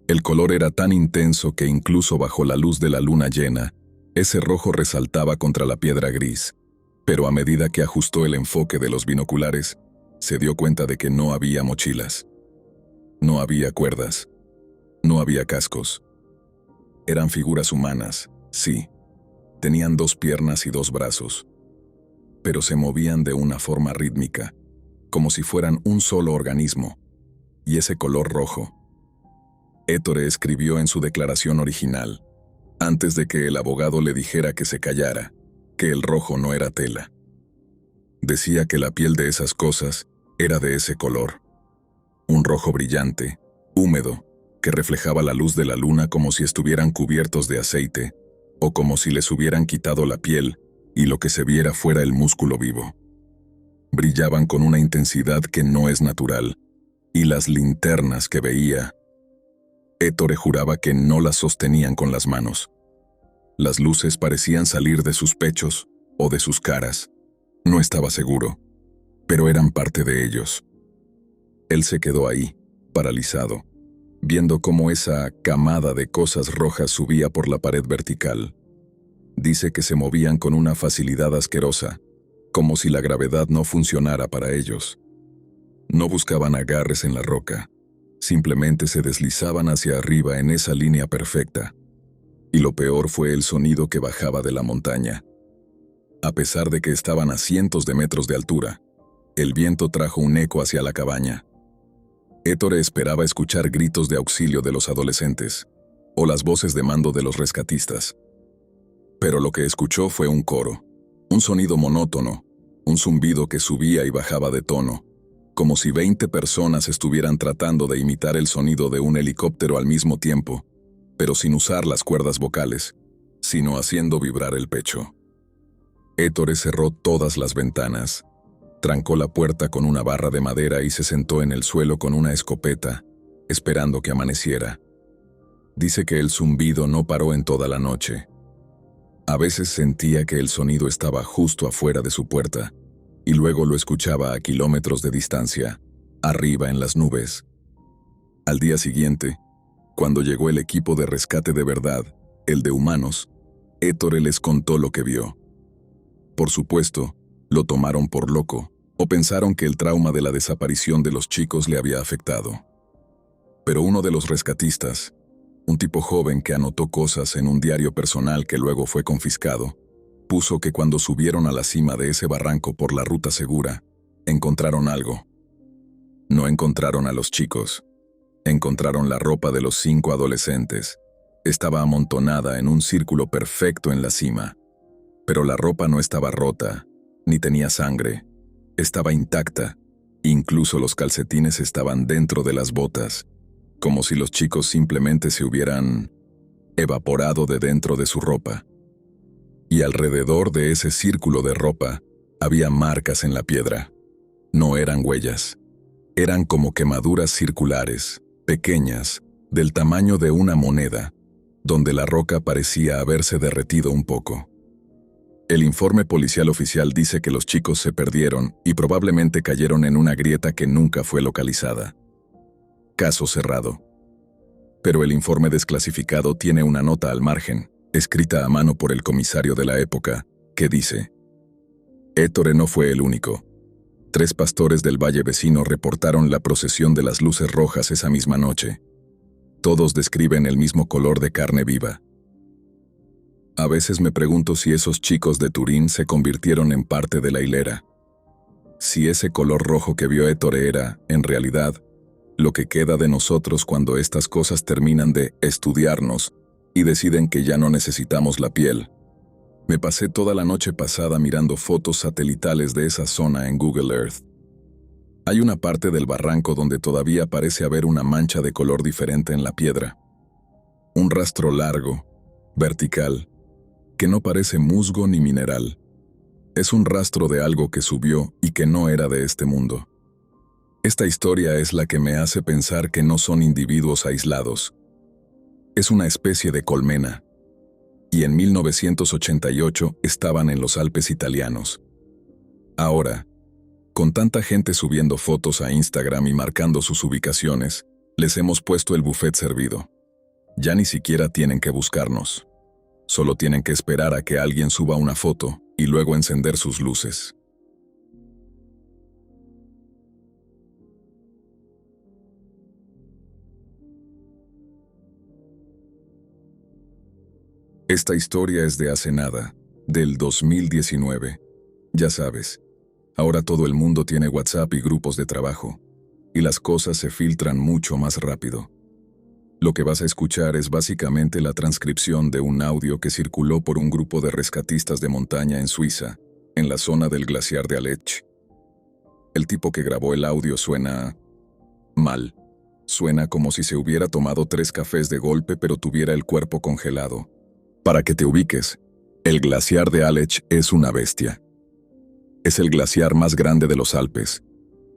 A: El color era tan intenso que incluso bajo la luz de la luna llena, ese rojo resaltaba contra la piedra gris. Pero a medida que ajustó el enfoque de los binoculares, se dio cuenta de que no había mochilas. No había cuerdas. No había cascos. Eran figuras humanas, sí. Tenían 2 piernas y 2 brazos. Pero se movían de una forma rítmica, como si fueran un solo organismo. Y ese color rojo. Ettore escribió en su declaración original, antes de que el abogado le dijera que se callara, que el rojo no era tela. Decía que la piel de esas cosas era de ese color. Un rojo brillante, húmedo, que reflejaba la luz de la luna como si estuvieran cubiertos de aceite, o como si les hubieran quitado la piel y lo que se viera fuera el músculo vivo. Brillaban con una intensidad que no es natural, y las linternas que veía, Ettore juraba que no las sostenían con las manos. Las luces parecían salir de sus pechos o de sus caras. No estaba seguro, pero eran parte de ellos. Él se quedó ahí, paralizado, viendo cómo esa camada de cosas rojas subía por la pared vertical. Dice que se movían con una facilidad asquerosa, como si la gravedad no funcionara para ellos. No buscaban agarres en la roca, simplemente se deslizaban hacia arriba en esa línea perfecta. Y lo peor fue el sonido que bajaba de la montaña. A pesar de que estaban a cientos de metros de altura, el viento trajo un eco hacia la cabaña. Ettore esperaba escuchar gritos de auxilio de los adolescentes, o las voces de mando de los rescatistas. Pero lo que escuchó fue un coro, un sonido monótono, un zumbido que subía y bajaba de tono, como si 20 personas estuvieran tratando de imitar el sonido de un helicóptero al mismo tiempo, pero sin usar las cuerdas vocales, sino haciendo vibrar el pecho. Ettore cerró todas las ventanas, trancó la puerta con una barra de madera y se sentó en el suelo con una escopeta, esperando que amaneciera. Dice que el zumbido no paró en toda la noche. A veces sentía que el sonido estaba justo afuera de su puerta, y luego lo escuchaba a kilómetros de distancia, arriba en las nubes. Al día siguiente, cuando llegó el equipo de rescate de verdad, el de humanos, Ettore les contó lo que vio. Por supuesto, lo tomaron por loco, o pensaron que el trauma de la desaparición de los chicos le había afectado. Pero uno de los rescatistas, un tipo joven que anotó cosas en un diario personal que luego fue confiscado, puso que cuando subieron a la cima de ese barranco por la ruta segura, encontraron algo. No encontraron a los chicos. Encontraron la ropa de los 5 adolescentes. Estaba amontonada en un círculo perfecto en la cima. Pero la ropa no estaba rota, ni tenía sangre. Estaba intacta. Incluso los calcetines estaban dentro de las botas, como si los chicos simplemente se hubieran evaporado de dentro de su ropa. Y alrededor de ese círculo de ropa había marcas en la piedra. No eran huellas. Eran como quemaduras circulares, pequeñas, del tamaño de una moneda, donde la roca parecía haberse derretido un poco. El informe policial oficial dice que los chicos se perdieron y probablemente cayeron en una grieta que nunca fue localizada. Caso cerrado. Pero el informe desclasificado tiene una nota al margen, escrita a mano por el comisario de la época, que dice: Ettore no fue el único. 3 pastores del valle vecino reportaron la procesión de las luces rojas esa misma noche. Todos describen el mismo color de carne viva. A veces me pregunto si esos chicos de Turín se convirtieron en parte de la hilera. Si ese color rojo que vio Ettore era, en realidad, lo que queda de nosotros cuando estas cosas terminan de estudiarnos y deciden que ya no necesitamos la piel. Me pasé toda la noche pasada mirando fotos satelitales de esa zona en Google Earth. Hay una parte del barranco donde todavía parece haber una mancha de color diferente en la piedra. Un rastro largo, vertical, que no parece musgo ni mineral. Es un rastro de algo que subió y que no era de este mundo. Esta historia es la que me hace pensar que no son individuos aislados. Es una especie de colmena. Y en 1988 estaban en los Alpes italianos. Ahora, con tanta gente subiendo fotos a Instagram y marcando sus ubicaciones, les hemos puesto el buffet servido. Ya ni siquiera tienen que buscarnos. Solo tienen que esperar a que alguien suba una foto y luego encender sus luces. Esta historia es de hace nada, del 2019. Ya sabes, ahora todo el mundo tiene WhatsApp y grupos de trabajo, y las cosas se filtran mucho más rápido. Lo que vas a escuchar es básicamente la transcripción de un audio que circuló por un grupo de rescatistas de montaña en Suiza, en la zona del glaciar de Aletsch. El tipo que grabó el audio suena mal. Suena como si se hubiera tomado 3 cafés de golpe pero tuviera el cuerpo congelado. Para que te ubiques, El glaciar de Aletsch es una bestia. Es el glaciar más grande de los Alpes.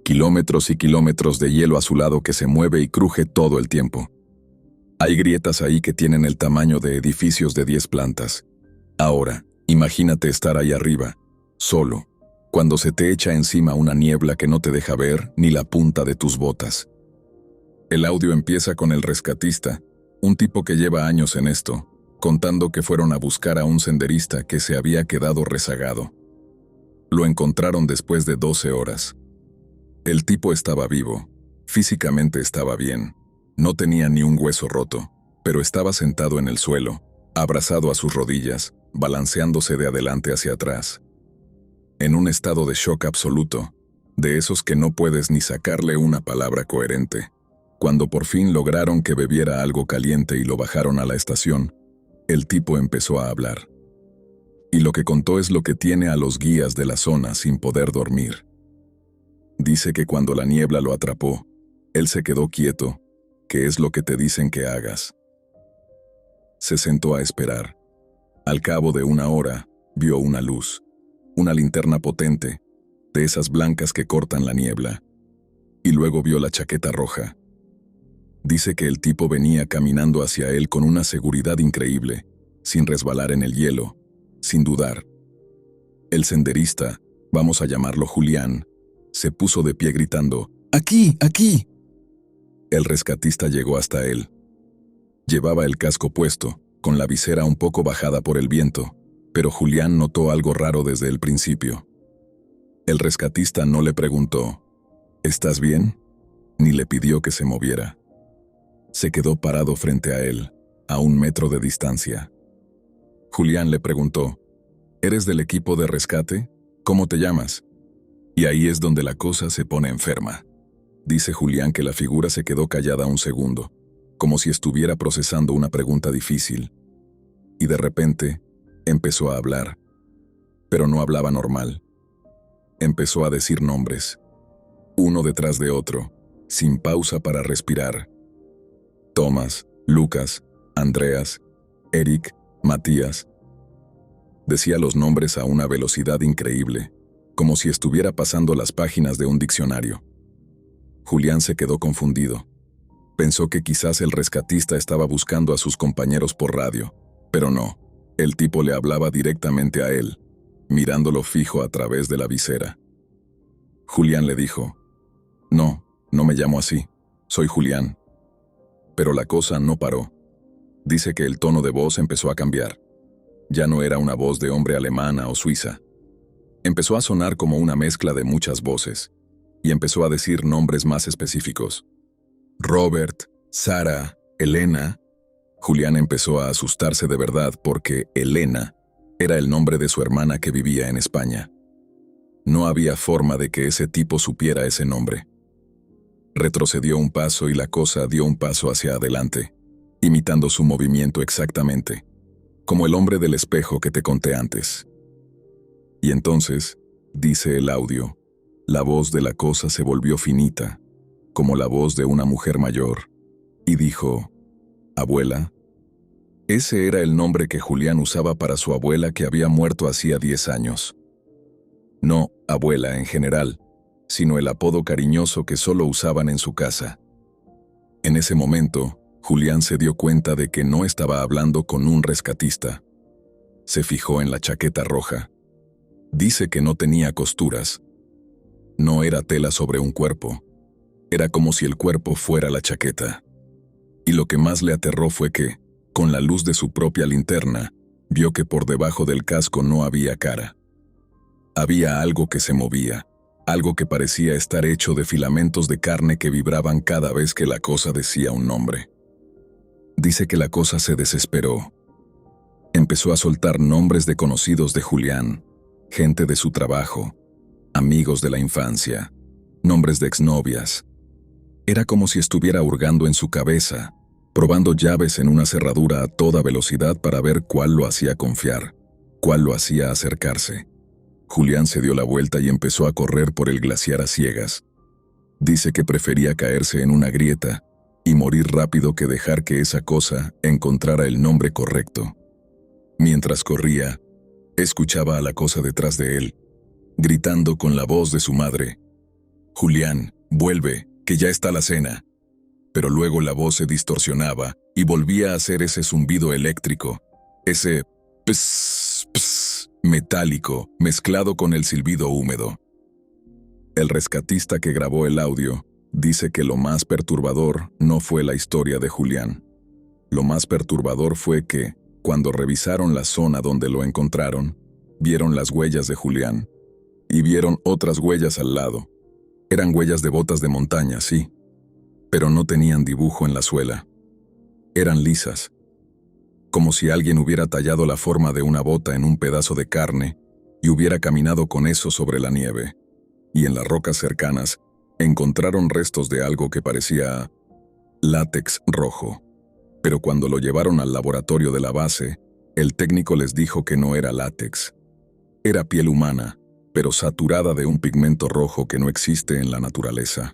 A: Kilómetros y kilómetros de hielo azulado que se mueve y cruje todo el tiempo. Hay grietas ahí que tienen el tamaño de edificios de 10 plantas. Ahora, imagínate estar ahí arriba, solo, cuando se te echa encima una niebla que no te deja ver ni la punta de tus botas. El audio empieza con el rescatista, un tipo que lleva años en esto, contando que fueron a buscar a un senderista que se había quedado rezagado. Lo encontraron después de 12 horas. El tipo estaba vivo, físicamente estaba bien, no tenía ni un hueso roto, pero estaba sentado en el suelo, abrazado a sus rodillas, balanceándose de adelante hacia atrás. En un estado de shock absoluto, de esos que no puedes ni sacarle una palabra coherente. Cuando por fin lograron que bebiera algo caliente y lo bajaron a la estación, el tipo empezó a hablar. Y lo que contó es lo que tiene a los guías de la zona sin poder dormir. Dice que cuando la niebla lo atrapó, él se quedó quieto, que es lo que te dicen que hagas. Se sentó a esperar. Al cabo de una hora, vio una luz, una linterna potente, de esas blancas que cortan la niebla. Y luego vio la chaqueta roja. Dice que el tipo venía caminando hacia él con una seguridad increíble, sin resbalar en el hielo, sin dudar. El senderista, vamos a llamarlo Julián, se puso de pie gritando, ¡Aquí, aquí! El rescatista llegó hasta él. Llevaba el casco puesto, con la visera un poco bajada por el viento, pero Julián notó algo raro desde el principio. El rescatista no le preguntó, ¿estás bien?, ni le pidió que se moviera. Se quedó parado frente a él, a 1 metro de distancia. Julián le preguntó, ¿eres del equipo de rescate? ¿Cómo te llamas? Y ahí es donde la cosa se pone enferma. Dice Julián que la figura se quedó callada un segundo, como si estuviera procesando una pregunta difícil. Y de repente, empezó a hablar. Pero no hablaba normal. Empezó a decir nombres, uno detrás de otro, sin pausa para respirar. Tomás, Lucas, Andreas, Eric, Matías. Decía los nombres a una velocidad increíble, como si estuviera pasando las páginas de un diccionario. Julián se quedó confundido. Pensó que quizás el rescatista estaba buscando a sus compañeros por radio, pero no, el tipo le hablaba directamente a él, mirándolo fijo a través de la visera. Julián le dijo, no me llamo así, soy Julián. Pero la cosa no paró. Dice que el tono de voz empezó a cambiar. Ya no era una voz de hombre alemana o suiza. Empezó a sonar como una mezcla de muchas voces, y empezó a decir nombres más específicos. Robert, Sara, Elena. Julián empezó a asustarse de verdad porque Elena era el nombre de su hermana que vivía en España. No había forma de que ese tipo supiera ese nombre. Retrocedió un paso y la cosa dio un paso hacia adelante, imitando su movimiento exactamente, como el hombre del espejo que te conté antes. Y entonces, dice el audio, la voz de la cosa se volvió finita, como la voz de una mujer mayor, y dijo, «Abuela». Ese era el nombre que Julián usaba para su abuela que había muerto hacía 10 años. No abuela en general, sino el apodo cariñoso que solo usaban en su casa. En ese momento, Julián se dio cuenta de que no estaba hablando con un rescatista. Se fijó en la chaqueta roja. Dice que no tenía costuras. No era tela sobre un cuerpo. Era como si el cuerpo fuera la chaqueta. Y lo que más le aterró fue que, con la luz de su propia linterna, vio que por debajo del casco no había cara. Había algo que se movía, algo que parecía estar hecho de filamentos de carne que vibraban cada vez que la cosa decía un nombre. Dice que la cosa se desesperó. Empezó a soltar nombres de conocidos de Julián, gente de su trabajo, amigos de la infancia, nombres de exnovias. Era como si estuviera hurgando en su cabeza, probando llaves en una cerradura a toda velocidad para ver cuál lo hacía confiar, cuál lo hacía acercarse. Julián se dio la vuelta y empezó a correr por el glaciar a ciegas. Dice que prefería caerse en una grieta y morir rápido que dejar que esa cosa encontrara el nombre correcto. Mientras corría, Escuchaba a la cosa detrás de él, gritando con la voz de su madre: «Julián, vuelve, que ya está la cena». Pero luego la voz se distorsionaba y volvía a hacer ese zumbido eléctrico, ese pss, pss, metálico, mezclado con el silbido húmedo. El rescatista que grabó el audio dice que lo más perturbador no fue la historia de Julián. Lo más perturbador fue que, cuando revisaron la zona donde lo encontraron, vieron las huellas de Julián. Y vieron otras huellas al lado. Eran huellas de botas de montaña, sí, pero no tenían dibujo en la suela. Eran lisas, como si alguien hubiera tallado la forma de una bota en un pedazo de carne y hubiera caminado con eso sobre la nieve. Y en las rocas cercanas encontraron restos de algo que parecía látex rojo. Pero cuando lo llevaron al laboratorio de la base, el técnico les dijo que no era látex. Era piel humana, pero saturada de un pigmento rojo que no existe en la naturaleza.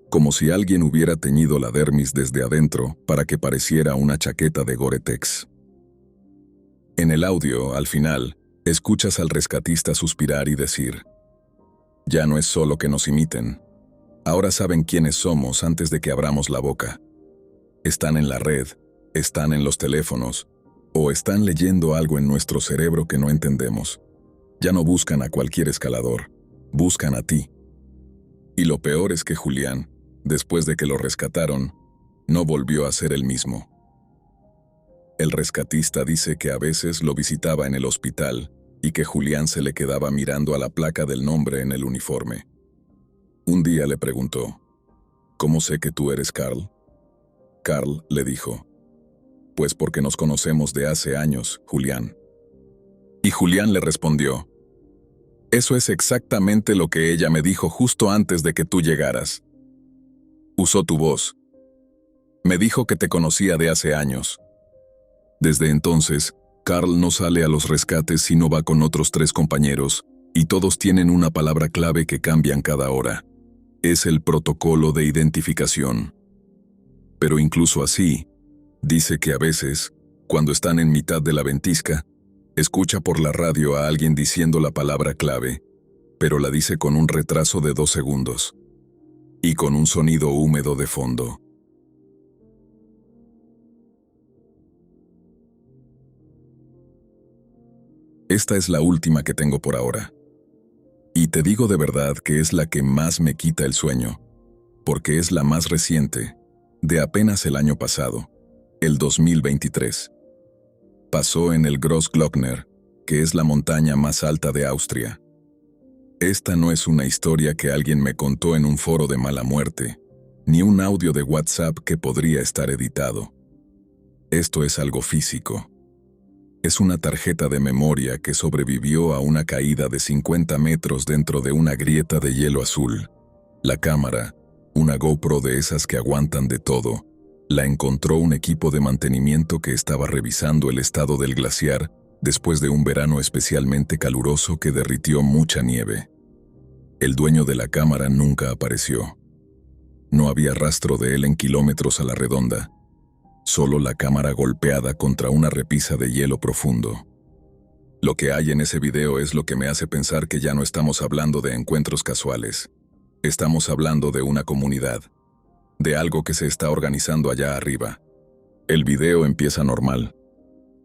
A: Como si alguien hubiera teñido la dermis desde adentro para que pareciera una chaqueta de Gore-Tex. En el audio, al final, escuchas al rescatista suspirar y decir: «Ya no es solo que nos imiten. Ahora saben quiénes somos antes de que abramos la boca. Están en la red, están en los teléfonos, o están leyendo algo en nuestro cerebro que no entendemos. Ya no buscan a cualquier escalador, buscan a ti». Y lo peor es que Julián, después de que lo rescataron, no volvió a ser el mismo. El rescatista dice que a veces lo visitaba en el hospital y que Julián se le quedaba mirando a la placa del nombre en el uniforme. Un día le preguntó: «¿Cómo sé que tú eres Carl?». Carl le dijo: «Pues porque nos conocemos de hace años, Julián». Y Julián le respondió: «Eso es exactamente lo que ella me dijo justo antes de que tú llegaras. Usó tu voz. Me dijo que te conocía de hace años». Desde entonces, Carl no sale a los rescates sino va con otros 3 compañeros, y todos tienen una palabra clave que cambian cada hora. Es el protocolo de identificación. Pero incluso así, dice que a veces, cuando están en mitad de la ventisca, escucha por la radio a alguien diciendo la palabra clave, pero la dice con un retraso de 2 segundos. Y con un sonido húmedo de fondo. Esta es la última que tengo por ahora. Y te digo de verdad que es la que más me quita el sueño, porque es la más reciente, de apenas el año pasado, el 2023. Pasó en el Grossglockner, que es la montaña más alta de Austria. Esta no es una historia que alguien me contó en un foro de mala muerte, ni un audio de WhatsApp que podría estar editado. Esto es algo físico. Es una tarjeta de memoria que sobrevivió a una caída de 50 metros dentro de una grieta de hielo azul. La cámara, una GoPro de esas que aguantan de todo, la encontró un equipo de mantenimiento que estaba revisando el estado del glaciar después de un verano especialmente caluroso que derritió mucha nieve. El dueño de la cámara nunca apareció. No había rastro de él en kilómetros a la redonda. Solo la cámara golpeada contra una repisa de hielo profundo. Lo que hay en ese video es lo que me hace pensar que ya no estamos hablando de encuentros casuales. Estamos hablando de una comunidad, de algo que se está organizando allá arriba. El video empieza normal.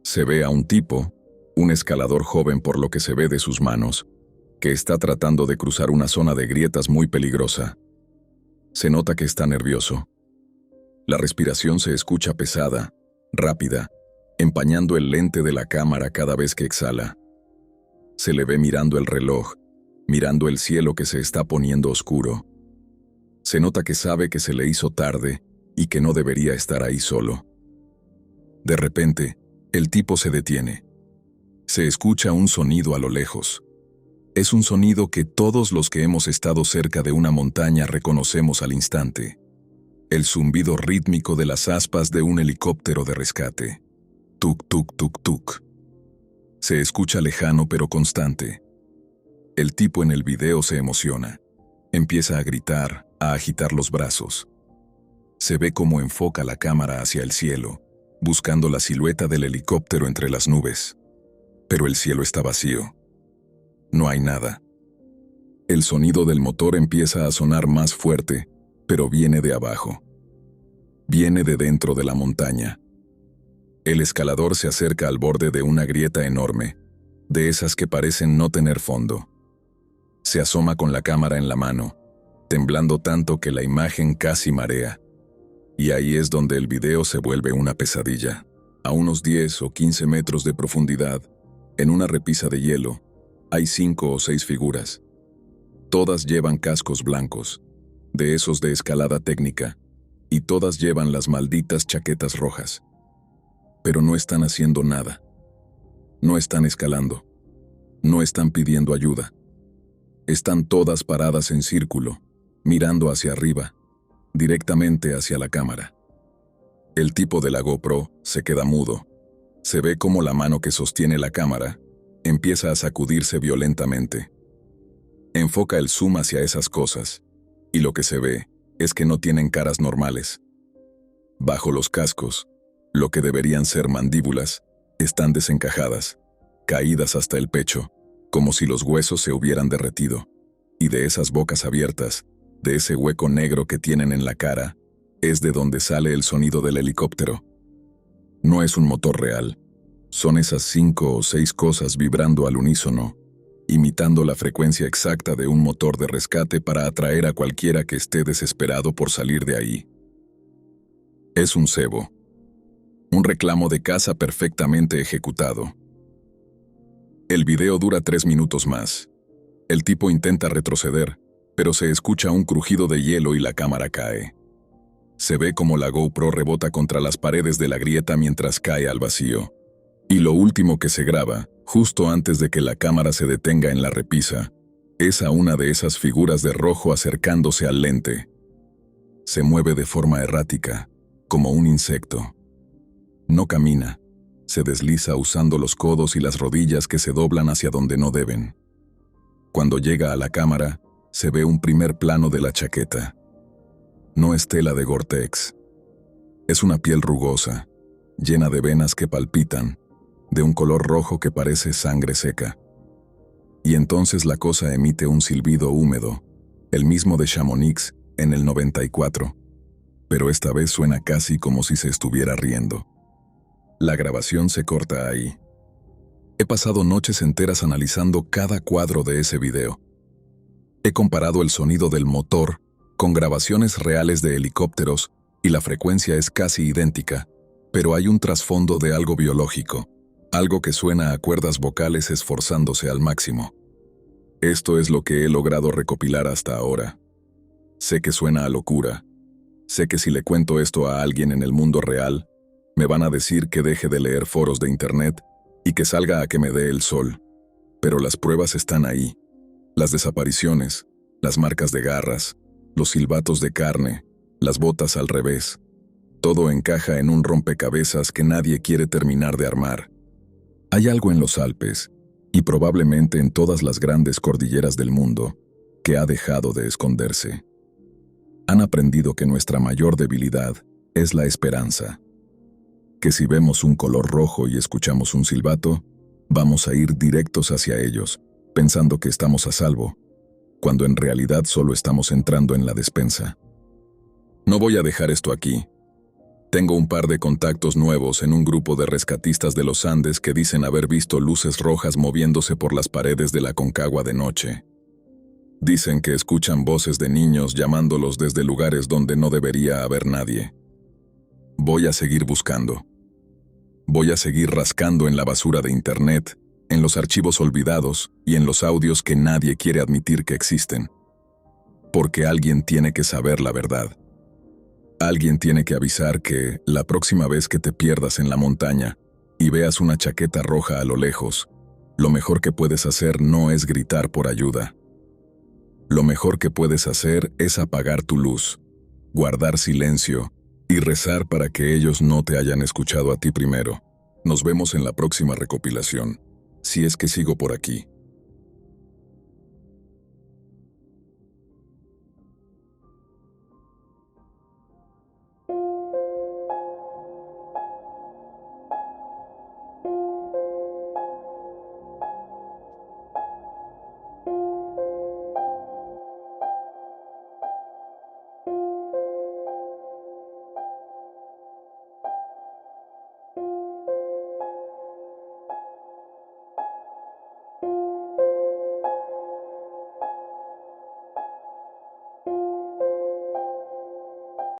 A: Se ve a un tipo, un escalador joven por lo que se ve de sus manos, que está tratando de cruzar una zona de grietas muy peligrosa. Se nota que está nervioso. La respiración se escucha pesada, rápida, empañando el lente de la cámara cada vez que exhala. Se le ve mirando el reloj, mirando el cielo que se está poniendo oscuro. Se nota que sabe que se le hizo tarde y que no debería estar ahí solo. De repente, el tipo se detiene. Se escucha un sonido a lo lejos. Es un sonido que todos los que hemos estado cerca de una montaña reconocemos al instante. El zumbido rítmico de las aspas de un helicóptero de rescate. Tuk, tuk, tuk, tuk. Se escucha lejano pero constante. El tipo en el video se emociona. Empieza a gritar, a agitar los brazos. Se ve cómo enfoca la cámara hacia el cielo, buscando la silueta del helicóptero entre las nubes. pero el cielo está vacío. No hay nada. El sonido del motor empieza a sonar más fuerte, pero viene de abajo. Viene de dentro de la montaña. El escalador se acerca al borde de una grieta enorme, de esas que parecen no tener fondo. Se asoma con la cámara en la mano, temblando tanto que la imagen casi marea. Y ahí es donde el video se vuelve una pesadilla. A unos 10 o 15 metros de profundidad, en una repisa de hielo, hay 5 o 6 figuras. Todas llevan cascos blancos, de esos de escalada técnica, y todas llevan las malditas chaquetas rojas. Pero no están haciendo nada. No están escalando. No están pidiendo ayuda. Están todas paradas en círculo, mirando hacia arriba, directamente hacia la cámara. El tipo de la GoPro se queda mudo. Se ve como la mano que sostiene la cámara empieza a sacudirse violentamente. Enfoca el zoom hacia esas cosas, y lo que se ve es que no tienen caras normales. Bajo los cascos, lo que deberían ser mandíbulas, están desencajadas, caídas hasta el pecho, como si los huesos se hubieran derretido. Y de esas bocas abiertas, de ese hueco negro que tienen en la cara, es de donde sale el sonido del helicóptero. No es un motor real, son esas 5 o 6 cosas vibrando al unísono, imitando la frecuencia exacta de un motor de rescate para atraer a cualquiera que esté desesperado por salir de ahí. Es un cebo. Un reclamo de caza perfectamente ejecutado. El video dura 3 minutos más. El tipo intenta retroceder, pero se escucha un crujido de hielo y la cámara cae. Se ve como la GoPro rebota contra las paredes de la grieta mientras cae al vacío. Y lo último que se graba, justo antes de que la cámara se detenga en la repisa, es a una de esas figuras de rojo acercándose al lente. Se mueve de forma errática, como un insecto. No camina, se desliza usando los codos y las rodillas que se doblan hacia donde no deben. Cuando llega a la cámara, se ve un primer plano de la chaqueta. No es tela de Gore-Tex. Es una piel rugosa, llena de venas que palpitan, de un color rojo que parece sangre seca. Y entonces la cosa emite un silbido húmedo, el mismo de Chamonix en el 94, pero esta vez suena casi como si se estuviera riendo. La grabación se corta ahí. He pasado noches enteras analizando cada cuadro de ese video. He comparado el sonido del motor con grabaciones reales de helicópteros y la frecuencia es casi idéntica, pero hay un trasfondo de algo biológico, algo que suena a cuerdas vocales esforzándose al máximo. Esto es lo que he logrado recopilar hasta ahora. Sé que suena a locura. Sé que si le cuento esto a alguien en el mundo real, me van a decir que deje de leer foros de internet y que salga a que me dé el sol. Pero las pruebas están ahí. Las desapariciones, las marcas de garras, los silbatos de carne, las botas al revés. Todo encaja en un rompecabezas que nadie quiere terminar de armar. Hay algo en los Alpes, y probablemente en todas las grandes cordilleras del mundo, que ha dejado de esconderse. Han aprendido que nuestra mayor debilidad es la esperanza. Que si vemos un color rojo y escuchamos un silbato, vamos a ir directos hacia ellos, pensando que estamos a salvo, cuando en realidad solo estamos entrando en la despensa. No voy a dejar esto aquí. Tengo un par de contactos nuevos en un grupo de rescatistas de los Andes que dicen haber visto luces rojas moviéndose por las paredes de la Aconcagua de noche. Dicen que escuchan voces de niños llamándolos desde lugares donde no debería haber nadie. Voy a seguir buscando. Voy a seguir rascando en la basura de internet, en los archivos olvidados y en los audios que nadie quiere admitir que existen. Porque alguien tiene que saber la verdad. Alguien tiene que avisar que, la próxima vez que te pierdas en la montaña y veas una chaqueta roja a lo lejos, lo mejor que puedes hacer no es gritar por ayuda. Lo mejor que puedes hacer es apagar tu luz, guardar silencio y rezar para que ellos no te hayan escuchado a ti primero. Nos vemos en la próxima recopilación, si es que sigo por aquí.